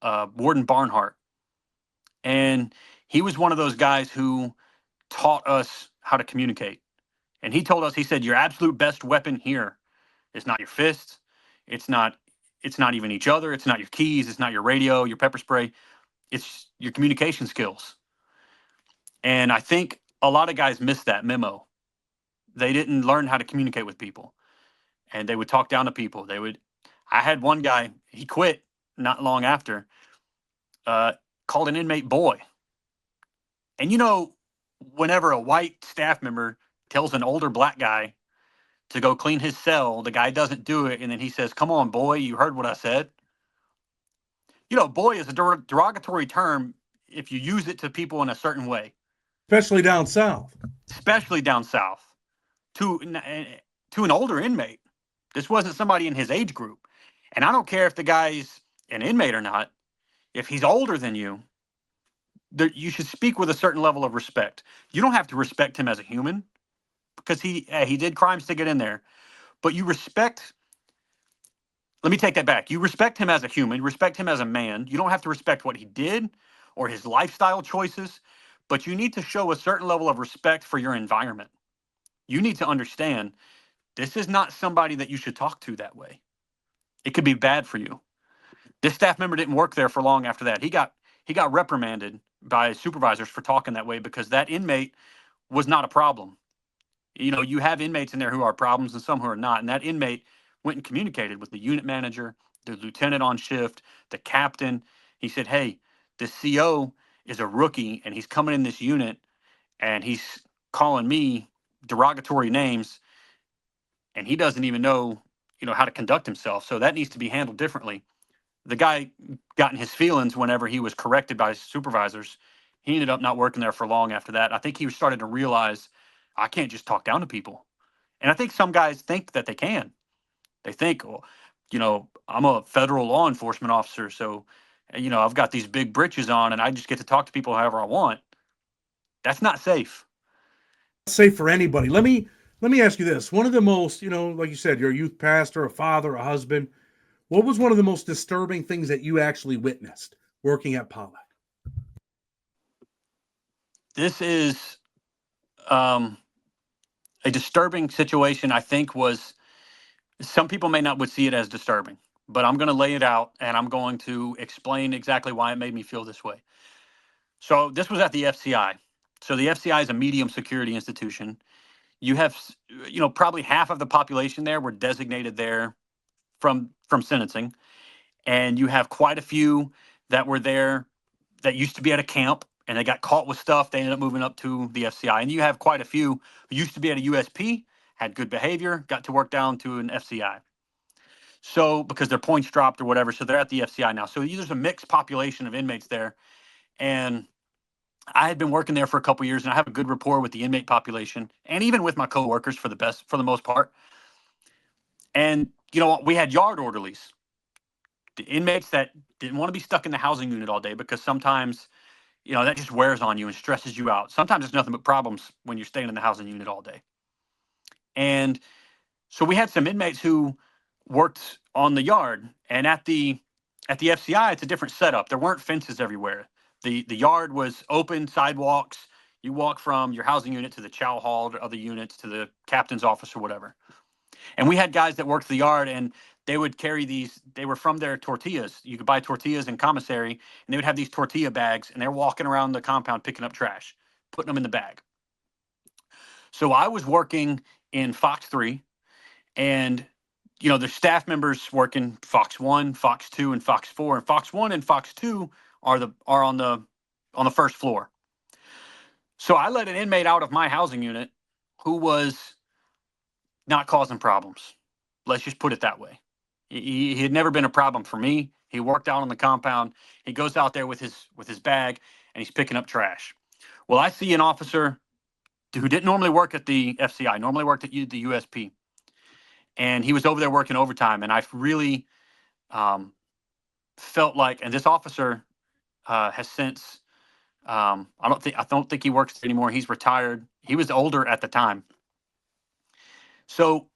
Warden Barnhart, and he was one of those guys who taught us how to communicate. And he told us, he said, "Your absolute best weapon here is not your fists. It's not even each other. It's not your keys. It's not your radio, your pepper spray. It's your communication skills." And I think a lot of guys missed that memo. They didn't learn how to communicate with people, and they would talk down to people. I had one guy, he quit not long after, uh, called an inmate boy. And whenever a white staff member tells an older black guy to go clean his cell, the guy doesn't do it, and then he says, "Come on, boy, you heard what I said." Boy is a derogatory term if you use it to people in a certain way, especially down south. Especially down south, to an older inmate. This wasn't somebody in his age group. And I don't care if the guy's an inmate or not. If he's older than you, you should speak with a certain level of respect. You don't have to respect him as a human because he did crimes to get in there. But let me take that back. You respect him as a human, respect him as a man. You don't have to respect what he did or his lifestyle choices, but you need to show a certain level of respect for your environment. You need to understand this is not somebody that you should talk to that way. It could be bad for you. This staff member didn't work there for long after that. He got reprimanded by supervisors for talking that way because that inmate was not a problem. You have inmates in there who are problems and some who are not. And that inmate went and communicated with the unit manager, the lieutenant on shift, the captain. He said, "Hey, this CO is a rookie and he's coming in this unit and he's calling me derogatory names and he doesn't even know, how to conduct himself. So that needs to be handled differently." The guy got in his feelings whenever he was corrected by supervisors. He ended up not working there for long after that. I think he started to realize, I can't just talk down to people. And I think some guys think that they can. They think, well, I'm a federal law enforcement officer, so I've got these big britches on, and I just get to talk to people however I want. That's not safe. Safe for anybody. Let me ask you this. One of the most, like you said, you're a youth pastor, a father, a husband. What was one of the most disturbing things that you actually witnessed working at Pollock? This is um, a disturbing situation. I think was some people may not would see it as disturbing, but I'm going to lay it out and I'm going to explain exactly why it made me feel this way. So this was at the FCI. So the FCI is a medium security institution. You have, probably half of the population there were designated there from sentencing, and you have quite a few that were there that used to be at a camp and they got caught with stuff. They ended up moving up to the FCI, and you have quite a few who used to be at a USP, had good behavior, got to work down to an FCI. So because their points dropped or whatever, so they're at the FCI now. So there's a mixed population of inmates there, and I had been working there for a couple of years, and I have a good rapport with the inmate population, and even with my coworkers for the most part. And we had yard orderlies, the inmates that didn't want to be stuck in the housing unit all day because sometimes that just wears on you and stresses you out. Sometimes it's nothing but problems when you're staying in the housing unit all day. And so we had some inmates who worked on the yard, and at the FCI, it's a different setup. There weren't fences everywhere. The yard was open sidewalks. You walk from your housing unit to the chow hall to other units to the captain's office or whatever. And we had guys that worked the yard, and they would carry these. They were from their tortillas. You could buy tortillas in commissary, and they would have these tortilla bags, and they're walking around the compound picking up trash, putting them in the bag. So I was working in Fox 3, and there's staff members working Fox 1, Fox 2, and Fox 4. And Fox 1 and Fox 2 are on the first floor. So I let an inmate out of my housing unit who was not causing problems. Let's just put it that way. He had never been a problem for me. He worked out on the compound. He goes out there with his bag and he's picking up trash. Well, I see an officer who didn't normally work at the FCI, normally worked at the USP, and he was over there working overtime. And I really felt like, and this officer has since, I don't think he works anymore. He's retired. He was older at the time. So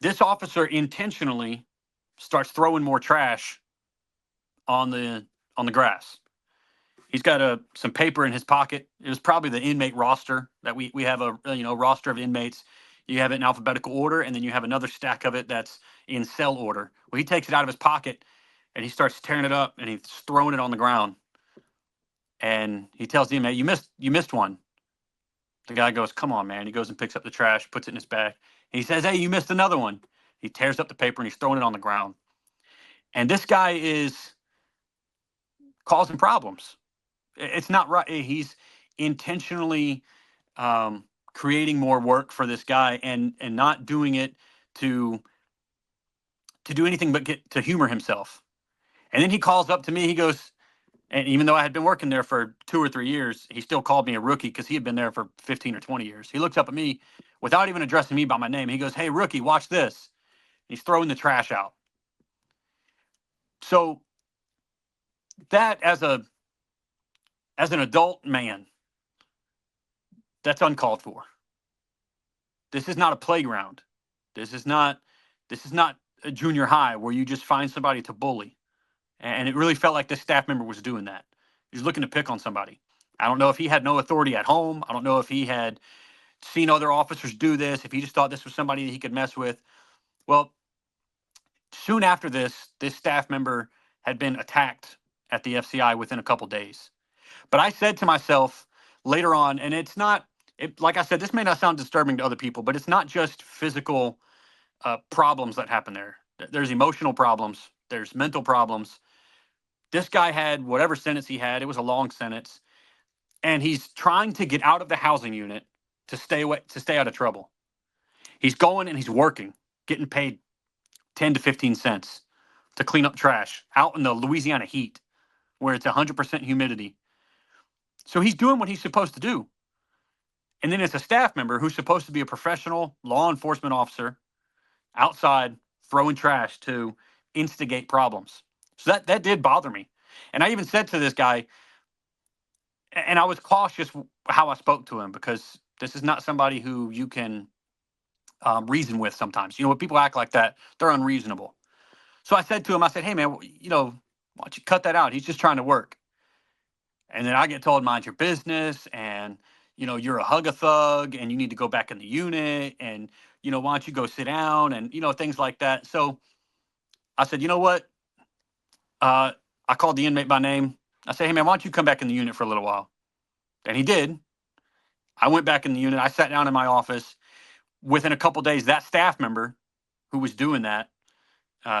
this officer intentionally starts throwing more trash on the grass. He's got some paper in his pocket. It was probably the inmate roster that we have a roster of inmates. You have it in alphabetical order, and then you have another stack of it that's in cell order. Well, he takes it out of his pocket and he starts tearing it up and he's throwing it on the ground. And he tells the inmate, "You missed one." The guy goes, "Come on, man." He goes and picks up the trash, puts it in his bag. He says, "Hey, you missed another one." He tears up the paper and he's throwing it on the ground. And this guy is causing problems. It's not right. He's intentionally creating more work for this guy and not doing it to do anything but get to humor himself. And then he calls up to me. He goes, and even though I had been working there for 2 or 3 years, he still called me a rookie because he had been there for 15 or 20 years. He looks up at me without even addressing me by my name. He goes, "Hey, rookie, watch this." He's throwing the trash out. So that as an adult man, that's uncalled for. This is not a playground. This is not a junior high where you just find somebody to bully. And it really felt like this staff member was doing that. He was looking to pick on somebody. I don't know if he had no authority at home. I don't know if he had seen other officers do this, if he just thought this was somebody that he could mess with. Well, soon after this staff member had been attacked at the FCI within a couple days. But I said to myself later on, and it's not, like I said, this may not sound disturbing to other people, but it's not just physical problems that happen there. There's emotional problems, there's mental problems. This guy had whatever sentence he had, it was a long sentence, and he's trying to get out of the housing unit to stay away, to stay out of trouble. He's going and he's working, getting paid 10 to 15 cents to clean up trash out in the Louisiana heat where it's 100% humidity. So he's doing what he's supposed to do. And then it's a staff member who's supposed to be a professional law enforcement officer outside throwing trash to instigate problems. So that did bother me. And I even said to this guy, and I was cautious how I spoke to him, because this is not somebody who you can reason with sometimes. When people act like that, they're unreasonable. So I said to him, I said, hey, man, why don't you cut that out? He's just trying to work. And then I get told, mind your business, and you're a hug-a-thug, and you need to go back in the unit, and why don't you go sit down, and things like that. So I said, you know what? I called the inmate by name. I said, hey, man, why don't you come back in the unit for a little while? And he did. I went back in the unit. I sat down in my office. Within a couple days, that staff member who was doing that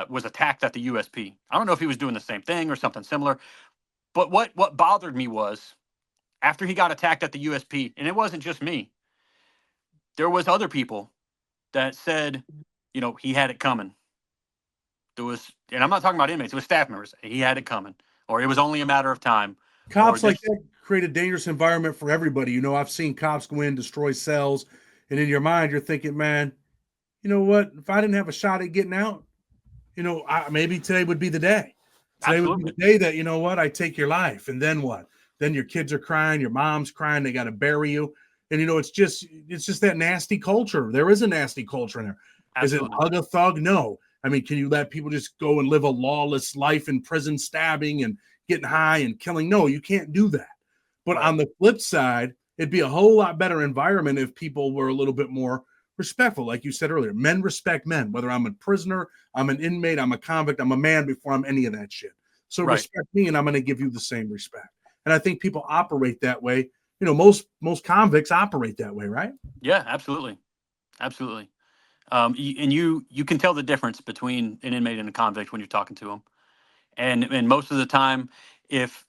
was attacked at the USP. I don't know if he was doing the same thing or something similar, but what bothered me was, after he got attacked at the USP, and it wasn't just me, there was other people that said, he had it coming. There was, and I'm not talking about inmates, it was staff members. He had it coming, or it was only a matter of time, or Cops like this. that create a dangerous environment for everybody. I've seen cops go in, destroy cells, and in your mind, you're thinking, man, you know what? If I didn't have a shot at getting out, maybe today would be the day. Today would be Absolutely. the day that, I take your life. And then what? Then your kids are crying, your mom's crying, they got to bury you. And, it's just that nasty culture. There is a nasty culture in there. Is it Absolutely. hug a thug? No. I mean, can you let people just go and live a lawless life in prison, stabbing and getting high and killing? No, you can't do that. But Right. on the flip side, it'd be a whole lot better environment if people were a little bit more respectful. Like you said earlier, men respect men, whether I'm a prisoner, I'm an inmate, I'm a convict, I'm a man before I'm any of that shit. So Right. respect me and I'm going to give you the same respect. And I think people operate that way. Most convicts operate that way, right? Yeah, absolutely. Absolutely. And you can tell the difference between an inmate and a convict when you're talking to them. And most of the time, if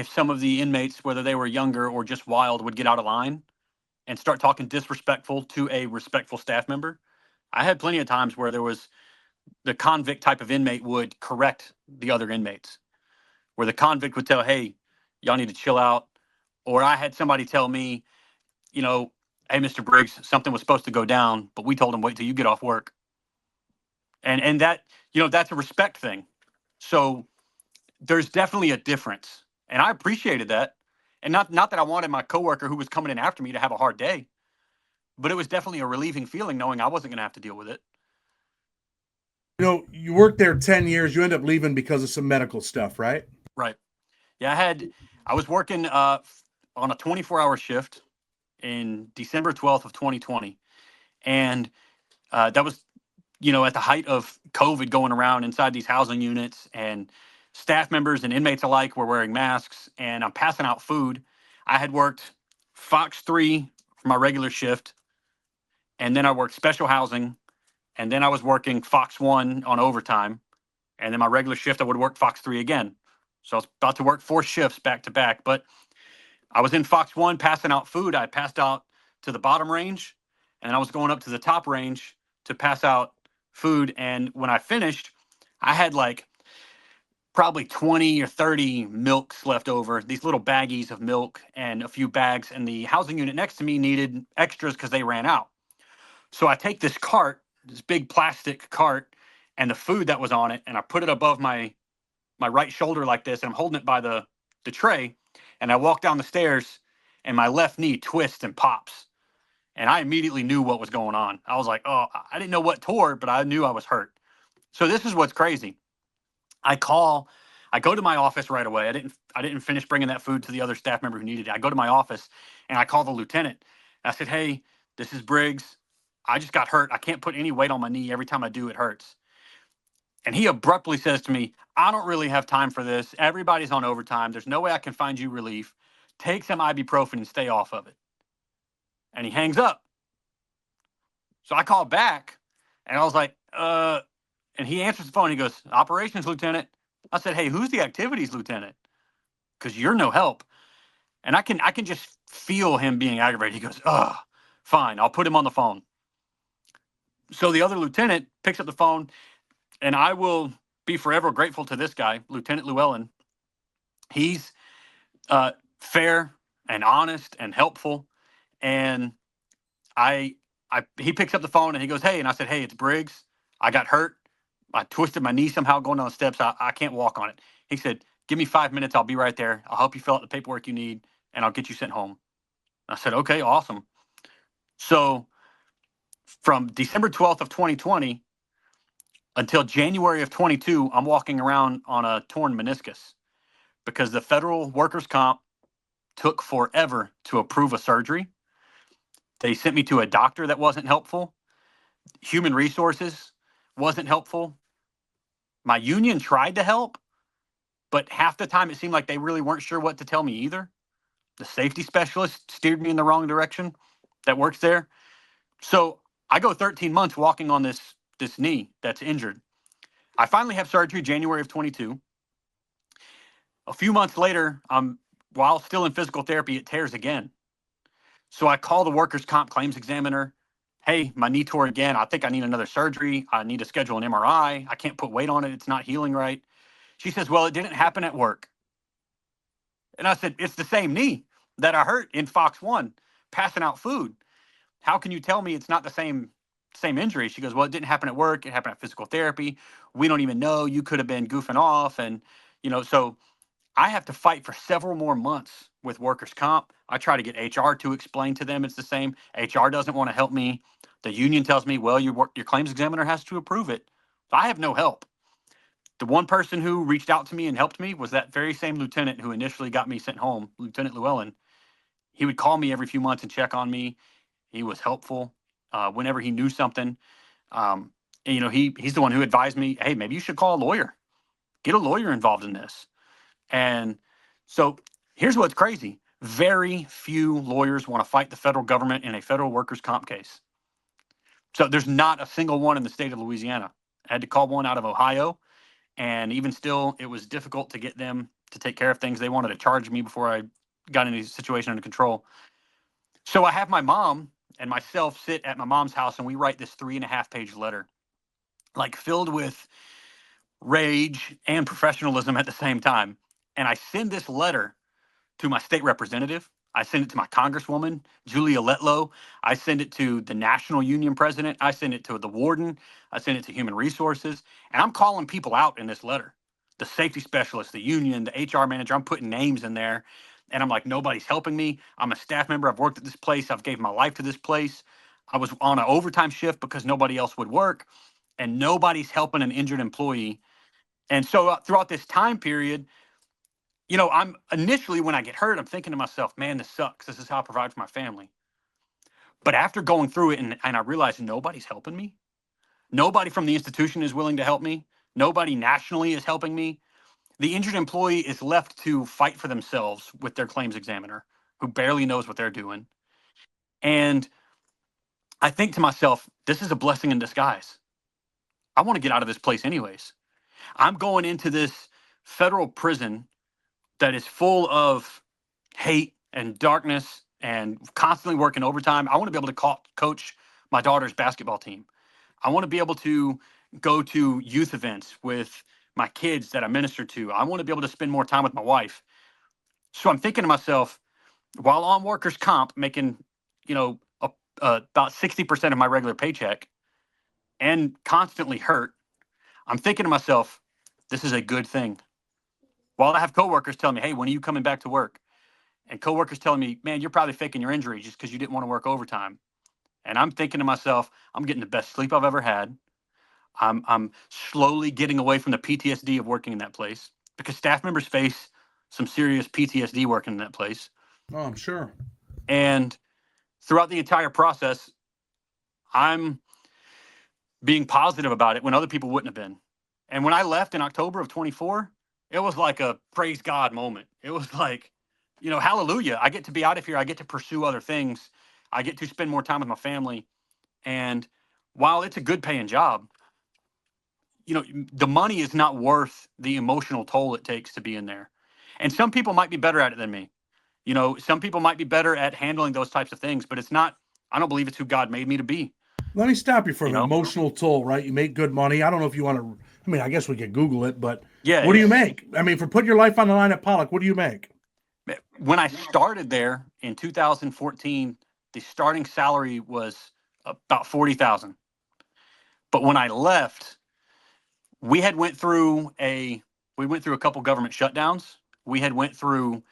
some of the inmates, whether they were younger or just wild, would get out of line and start talking disrespectful to a respectful staff member, I had plenty of times where there was the convict type of inmate would correct the other inmates, where the convict would tell, hey, y'all need to chill out. Or I had somebody tell me, you know, hey, Mr. Briggs, something was supposed to go down, but we told him wait till you get off work. And that, that's a respect thing. So there's definitely a difference. And I appreciated that. And not that I wanted my coworker who was coming in after me to have a hard day, but it was definitely a relieving feeling knowing I wasn't going to have to deal with it. You worked there 10 years, you end up leaving because of some medical stuff, right? Right. Yeah, I was working on a 24-hour shift in December 12th of 2020. And that was, at the height of COVID going around inside these housing units, and staff members and inmates alike were wearing masks, and I'm passing out food. I had worked Fox 3 for my regular shift, and then I worked special housing, and then I was working Fox 1 on overtime, and then my regular shift I would work Fox 3 again. So I was about to work 4 shifts back to back, but I was in Fox 1 passing out food. I passed out to the bottom range, and I was going up to the top range to pass out food. And when I finished, I had like probably 20 or 30 milks left over, these little baggies of milk and a few bags. And the housing unit next to me needed extras because they ran out. So I take this cart, this big plastic cart, and the food that was on it, and I put it above my right shoulder like this, and I'm holding it by the tray, and I walk down the stairs, and my left knee twists and pops, and I immediately knew what was going on. I was like, oh, I didn't know what tore, but I knew I was hurt. So this is what's crazy. I call, I go to my office right away. I didn't finish bringing that food to the other staff member who needed it. I go to my office and I call the lieutenant. I said, hey, this is Briggs. I just got hurt. I can't put any weight on my knee. Every time I do, it hurts. And he abruptly says to me, I don't really have time for this. Everybody's on overtime. There's no way I can find you relief. Take some ibuprofen and stay off of it. And he hangs up. So I call back and I was like, and he answers the phone. He goes, operations lieutenant. I said, hey, who's the activities lieutenant? Because you're no help. And I can just feel him being aggravated. He goes, fine, I'll put him on the phone. So the other lieutenant picks up the phone, and I will be forever grateful to this guy, Lieutenant Llewellyn. He's fair and honest and helpful. And I, he picks up the phone and he goes, "Hey," and I said, "Hey, it's Briggs. I got hurt. I twisted my knee somehow going down the steps. I can't walk on it." He said, "Give me 5 minutes. I'll be right there. I'll help you fill out the paperwork you need, and I'll get you sent home." I said, "Okay, awesome." So from December 12th of 2020 until January of 22, I'm walking around on a torn meniscus because the federal workers' comp took forever to approve a surgery. They sent me to a doctor that wasn't helpful. Human resources wasn't helpful. My union tried to help, but half the time it seemed like they really weren't sure what to tell me either. The safety specialist steered me in the wrong direction that works there. So I go 13 months walking on this knee that's injured. I finally have surgery January of 22. A few months later, while still in physical therapy, it tears again. So I call the workers' comp claims examiner. "Hey, my knee tore again. I think I need another surgery. I need to schedule an MRI. I can't put weight on it. It's not healing right." She says, "Well, it didn't happen at work." And I said, "It's the same knee that I hurt in Fox 1, passing out food. How can you tell me it's not the same injury?" She goes, "Well, it didn't happen at work. It happened at physical therapy. We don't even know. You could have been goofing off." And, so I have to fight for several more months with workers' comp. I try to get HR to explain to them it's the same. HR doesn't want to help me. The union tells me, "Well, your claims examiner has to approve it." So I have no help. The one person who reached out to me and helped me was that very same lieutenant who initially got me sent home, Lieutenant Llewellyn. He would call me every few months and check on me. He was helpful whenever he knew something. And, he's the one who advised me, "Hey, maybe you should call a lawyer. Get a lawyer involved in this." And so here's what's crazy. Very few lawyers want to fight the federal government in a federal workers' comp case. So there's not a single one in the state of Louisiana. I had to call one out of Ohio. And even still, it was difficult to get them to take care of things. They wanted to charge me before I got any situation under control. So I have my mom and myself sit at my mom's house and we write this 3.5-page letter, like filled with rage and professionalism at the same time. And I send this letter to my state representative. I send it to my congresswoman, Julia Letlow. I send it to the national union president. I send it to the warden. I send it to human resources. And I'm calling people out in this letter. The safety specialist, the union, the HR manager. I'm putting names in there. And I'm like, nobody's helping me. I'm a staff member. I've worked at this place. I've gave my life to this place. I was on an overtime shift because nobody else would work. And nobody's helping an injured employee. And so throughout this time period, I'm initially when I get hurt, I'm thinking to myself, "Man, this sucks. This is how I provide for my family." But after going through it and I realized nobody's helping me, nobody from the institution is willing to help me, nobody nationally is helping me. The injured employee is left to fight for themselves with their claims examiner, who barely knows what they're doing. And I think to myself, this is a blessing in disguise. I want to get out of this place anyways. I'm going into this federal prison that is full of hate and darkness and constantly working overtime. I want to be able to coach my daughter's basketball team. I want to be able to go to youth events with my kids that I minister to. I want to be able to spend more time with my wife. So I'm thinking to myself, while on workers' comp, making, about 60% of my regular paycheck and constantly hurt, I'm thinking to myself, this is a good thing. While I have coworkers telling me, "Hey, when are you coming back to work?" And coworkers telling me, "Man, you're probably faking your injury just because you didn't want to work overtime." And I'm thinking to myself, I'm getting the best sleep I've ever had. I'm slowly getting away from the PTSD of working in that place because staff members face some serious PTSD working in that place. Oh, I'm sure. And throughout the entire process, I'm being positive about it when other people wouldn't have been. And when I left in October of 24, it was like a praise God moment. It was like, hallelujah. I get to be out of here. I get to pursue other things. I get to spend more time with my family. And while it's a good paying job, the money is not worth the emotional toll it takes to be in there. And some people might be better at it than me. Some people might be better at handling those types of things, but I don't believe it's who God made me to be. Let me stop you for You an know? emotional toll, right? You make good money. I don't know if you want to. I mean, I guess we could Google it, but Yeah, what do you make? I mean, for putting your life on the line at Pollock, what do you make? when I started there in 2014, the starting salary was about 40,000. But when I left, we had went through a we went through a couple government shutdowns. We had went through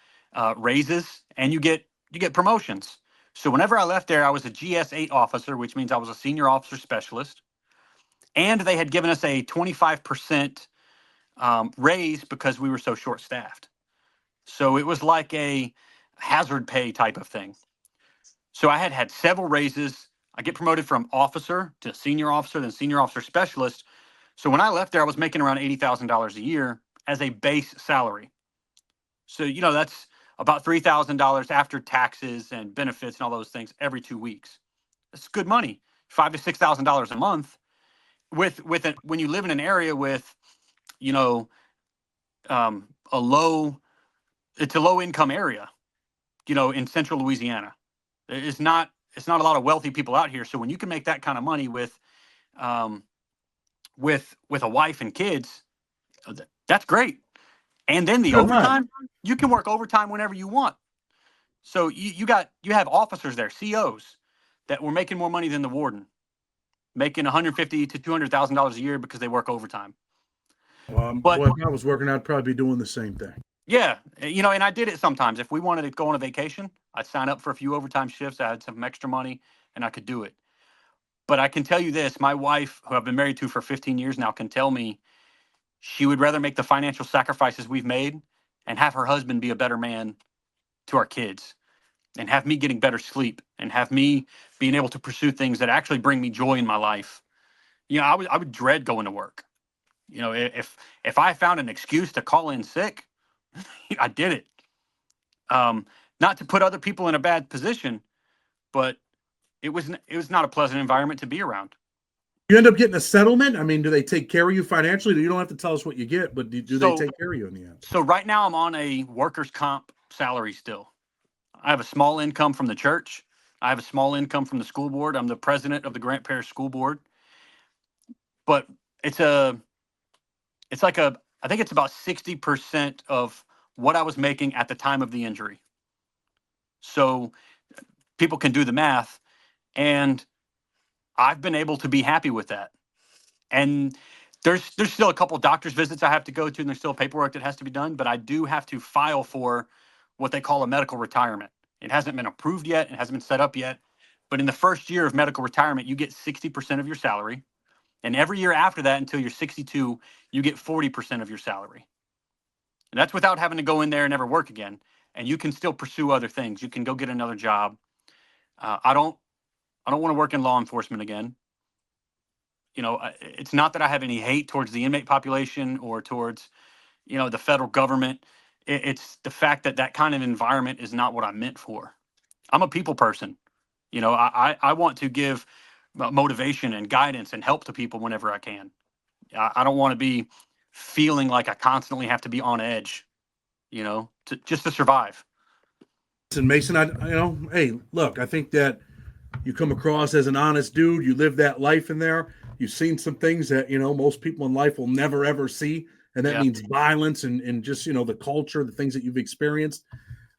raises, and you get promotions. So whenever I left there, I was a GS8 officer, which means I was a senior officer specialist, and they had given us a 25% raise because we were so short staffed. So it was like a hazard pay type of thing. So I had had several raises. I get promoted from officer to senior officer, then senior officer specialist. So when I left there, I was making around $80,000 a year as a base salary. So, that's about $3,000 after taxes and benefits and all those things every 2 weeks. That's good money, $5,000 to $6,000 a month. With it, when you live in an area with, you know, a low, it's a low income area, in central Louisiana. It's not a lot of wealthy people out here. So when you can make that kind of money um, with a wife and kids, that's great. And then the Good money. overtime, you can work overtime whenever you want. So you have officers there, COs, that were making more money than the warden, making 150 to $200,000 a year because they work overtime. But Boy, if I was working, I'd probably be doing the same thing. yeah, and I did it sometimes. If we wanted to go on a vacation, I'd sign up for a few overtime shifts. I had some extra money, and I could do it. But I can tell you this: my wife, who I've been married to for 15 years now, can tell me she would rather make the financial sacrifices we've made and have her husband be a better man to our kids, and have me getting better sleep, and have me being able to pursue things that actually bring me joy in my life. I would dread going to work. If I found an excuse to call in sick, I did it. Um, Not to put other people in a bad position, but it was not a pleasant environment to be around. You end up getting a settlement. I mean, do they take care of you financially? You don't have to tell us what you get, but do they So take care of you in the end? so right now I'm on a workers' comp salary still. I have a small income from the church. I have a small income from the school board. I'm the president of the Grant Parish School Board. But it's a it's like a I think it's about 60% of what I was making at the time of the injury. So people can do the math, and I've been able to be happy with that. And there's still a couple doctor's visits I have to go to, and there's still paperwork that has to be done, but I do have to file for what they call a medical retirement. It hasn't been approved yet, it hasn't been set up yet. But in the first year of medical retirement, you get 60% of your salary. And every year after that, until you're 62, you get 40% of your salary. And that's without having to go in there and never work again. And you can still pursue other things. You can go get another job. I don't want to work in law enforcement again. It's not that I have any hate towards the inmate population or towards, the federal government. It's the fact that that kind of environment is not what I'm meant for. I'm a people person. I want to give motivation and guidance and help to people whenever I can. I don't want to be feeling like I constantly have to be on edge, just to survive. Listen, Mason, hey, look, I think that you come across as an honest dude. You live that life in there. You've seen some things that, most people in life will never, ever see. And that Yeah. means violence and just, the culture, the things that you've experienced.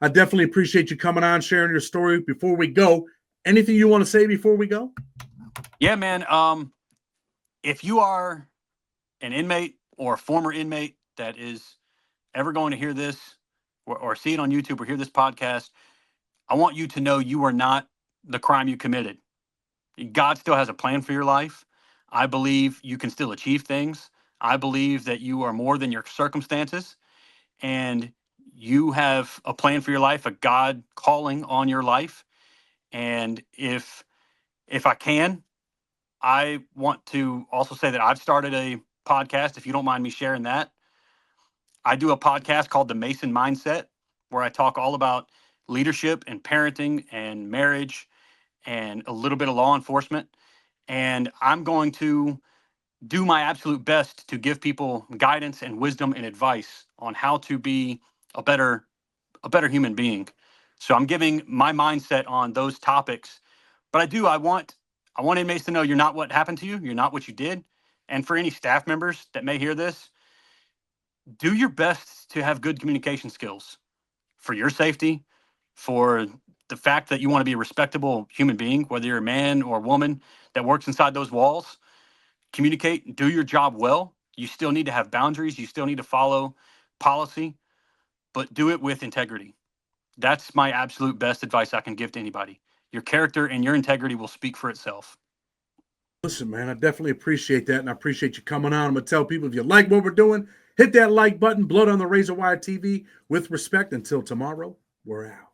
I definitely appreciate you coming on, sharing your story. Before we go, anything you want to say before we go? Yeah, man. If you are an inmate or a former inmate that is ever going to hear this or see it on YouTube or hear this podcast, I want you to know you are not the crime you committed. God still has a plan for your life. I believe you can still achieve things. I believe that you are more than your circumstances, and you have a plan for your life, a God calling on your life. And if I can, I want to also say that I've started a podcast, if you don't mind me sharing that. I do a podcast called The Mason Mindset, where I talk all about leadership and parenting and marriage and a little bit of law enforcement. And I'm going to do my absolute best to give people guidance and wisdom and advice on how to be a better human being. So I'm giving my mindset on those topics. But I want inmates to know you're not what happened to you, you're not what you did. And for any staff members that may hear this, do your best to have good communication skills for your safety, for the fact that you want to be a respectable human being, whether you're a man or a woman that works inside those walls, communicate, do your job well. You still need to have boundaries. You still need to follow policy, but do it with integrity. That's my absolute best advice I can give to anybody. Your character and your integrity will speak for itself. Listen, man, I definitely appreciate that, and I appreciate you coming on. I'm gonna tell people, if you like what we're doing, hit that like button. Blood on the Razor Wire TV. With respect, until tomorrow, we're out.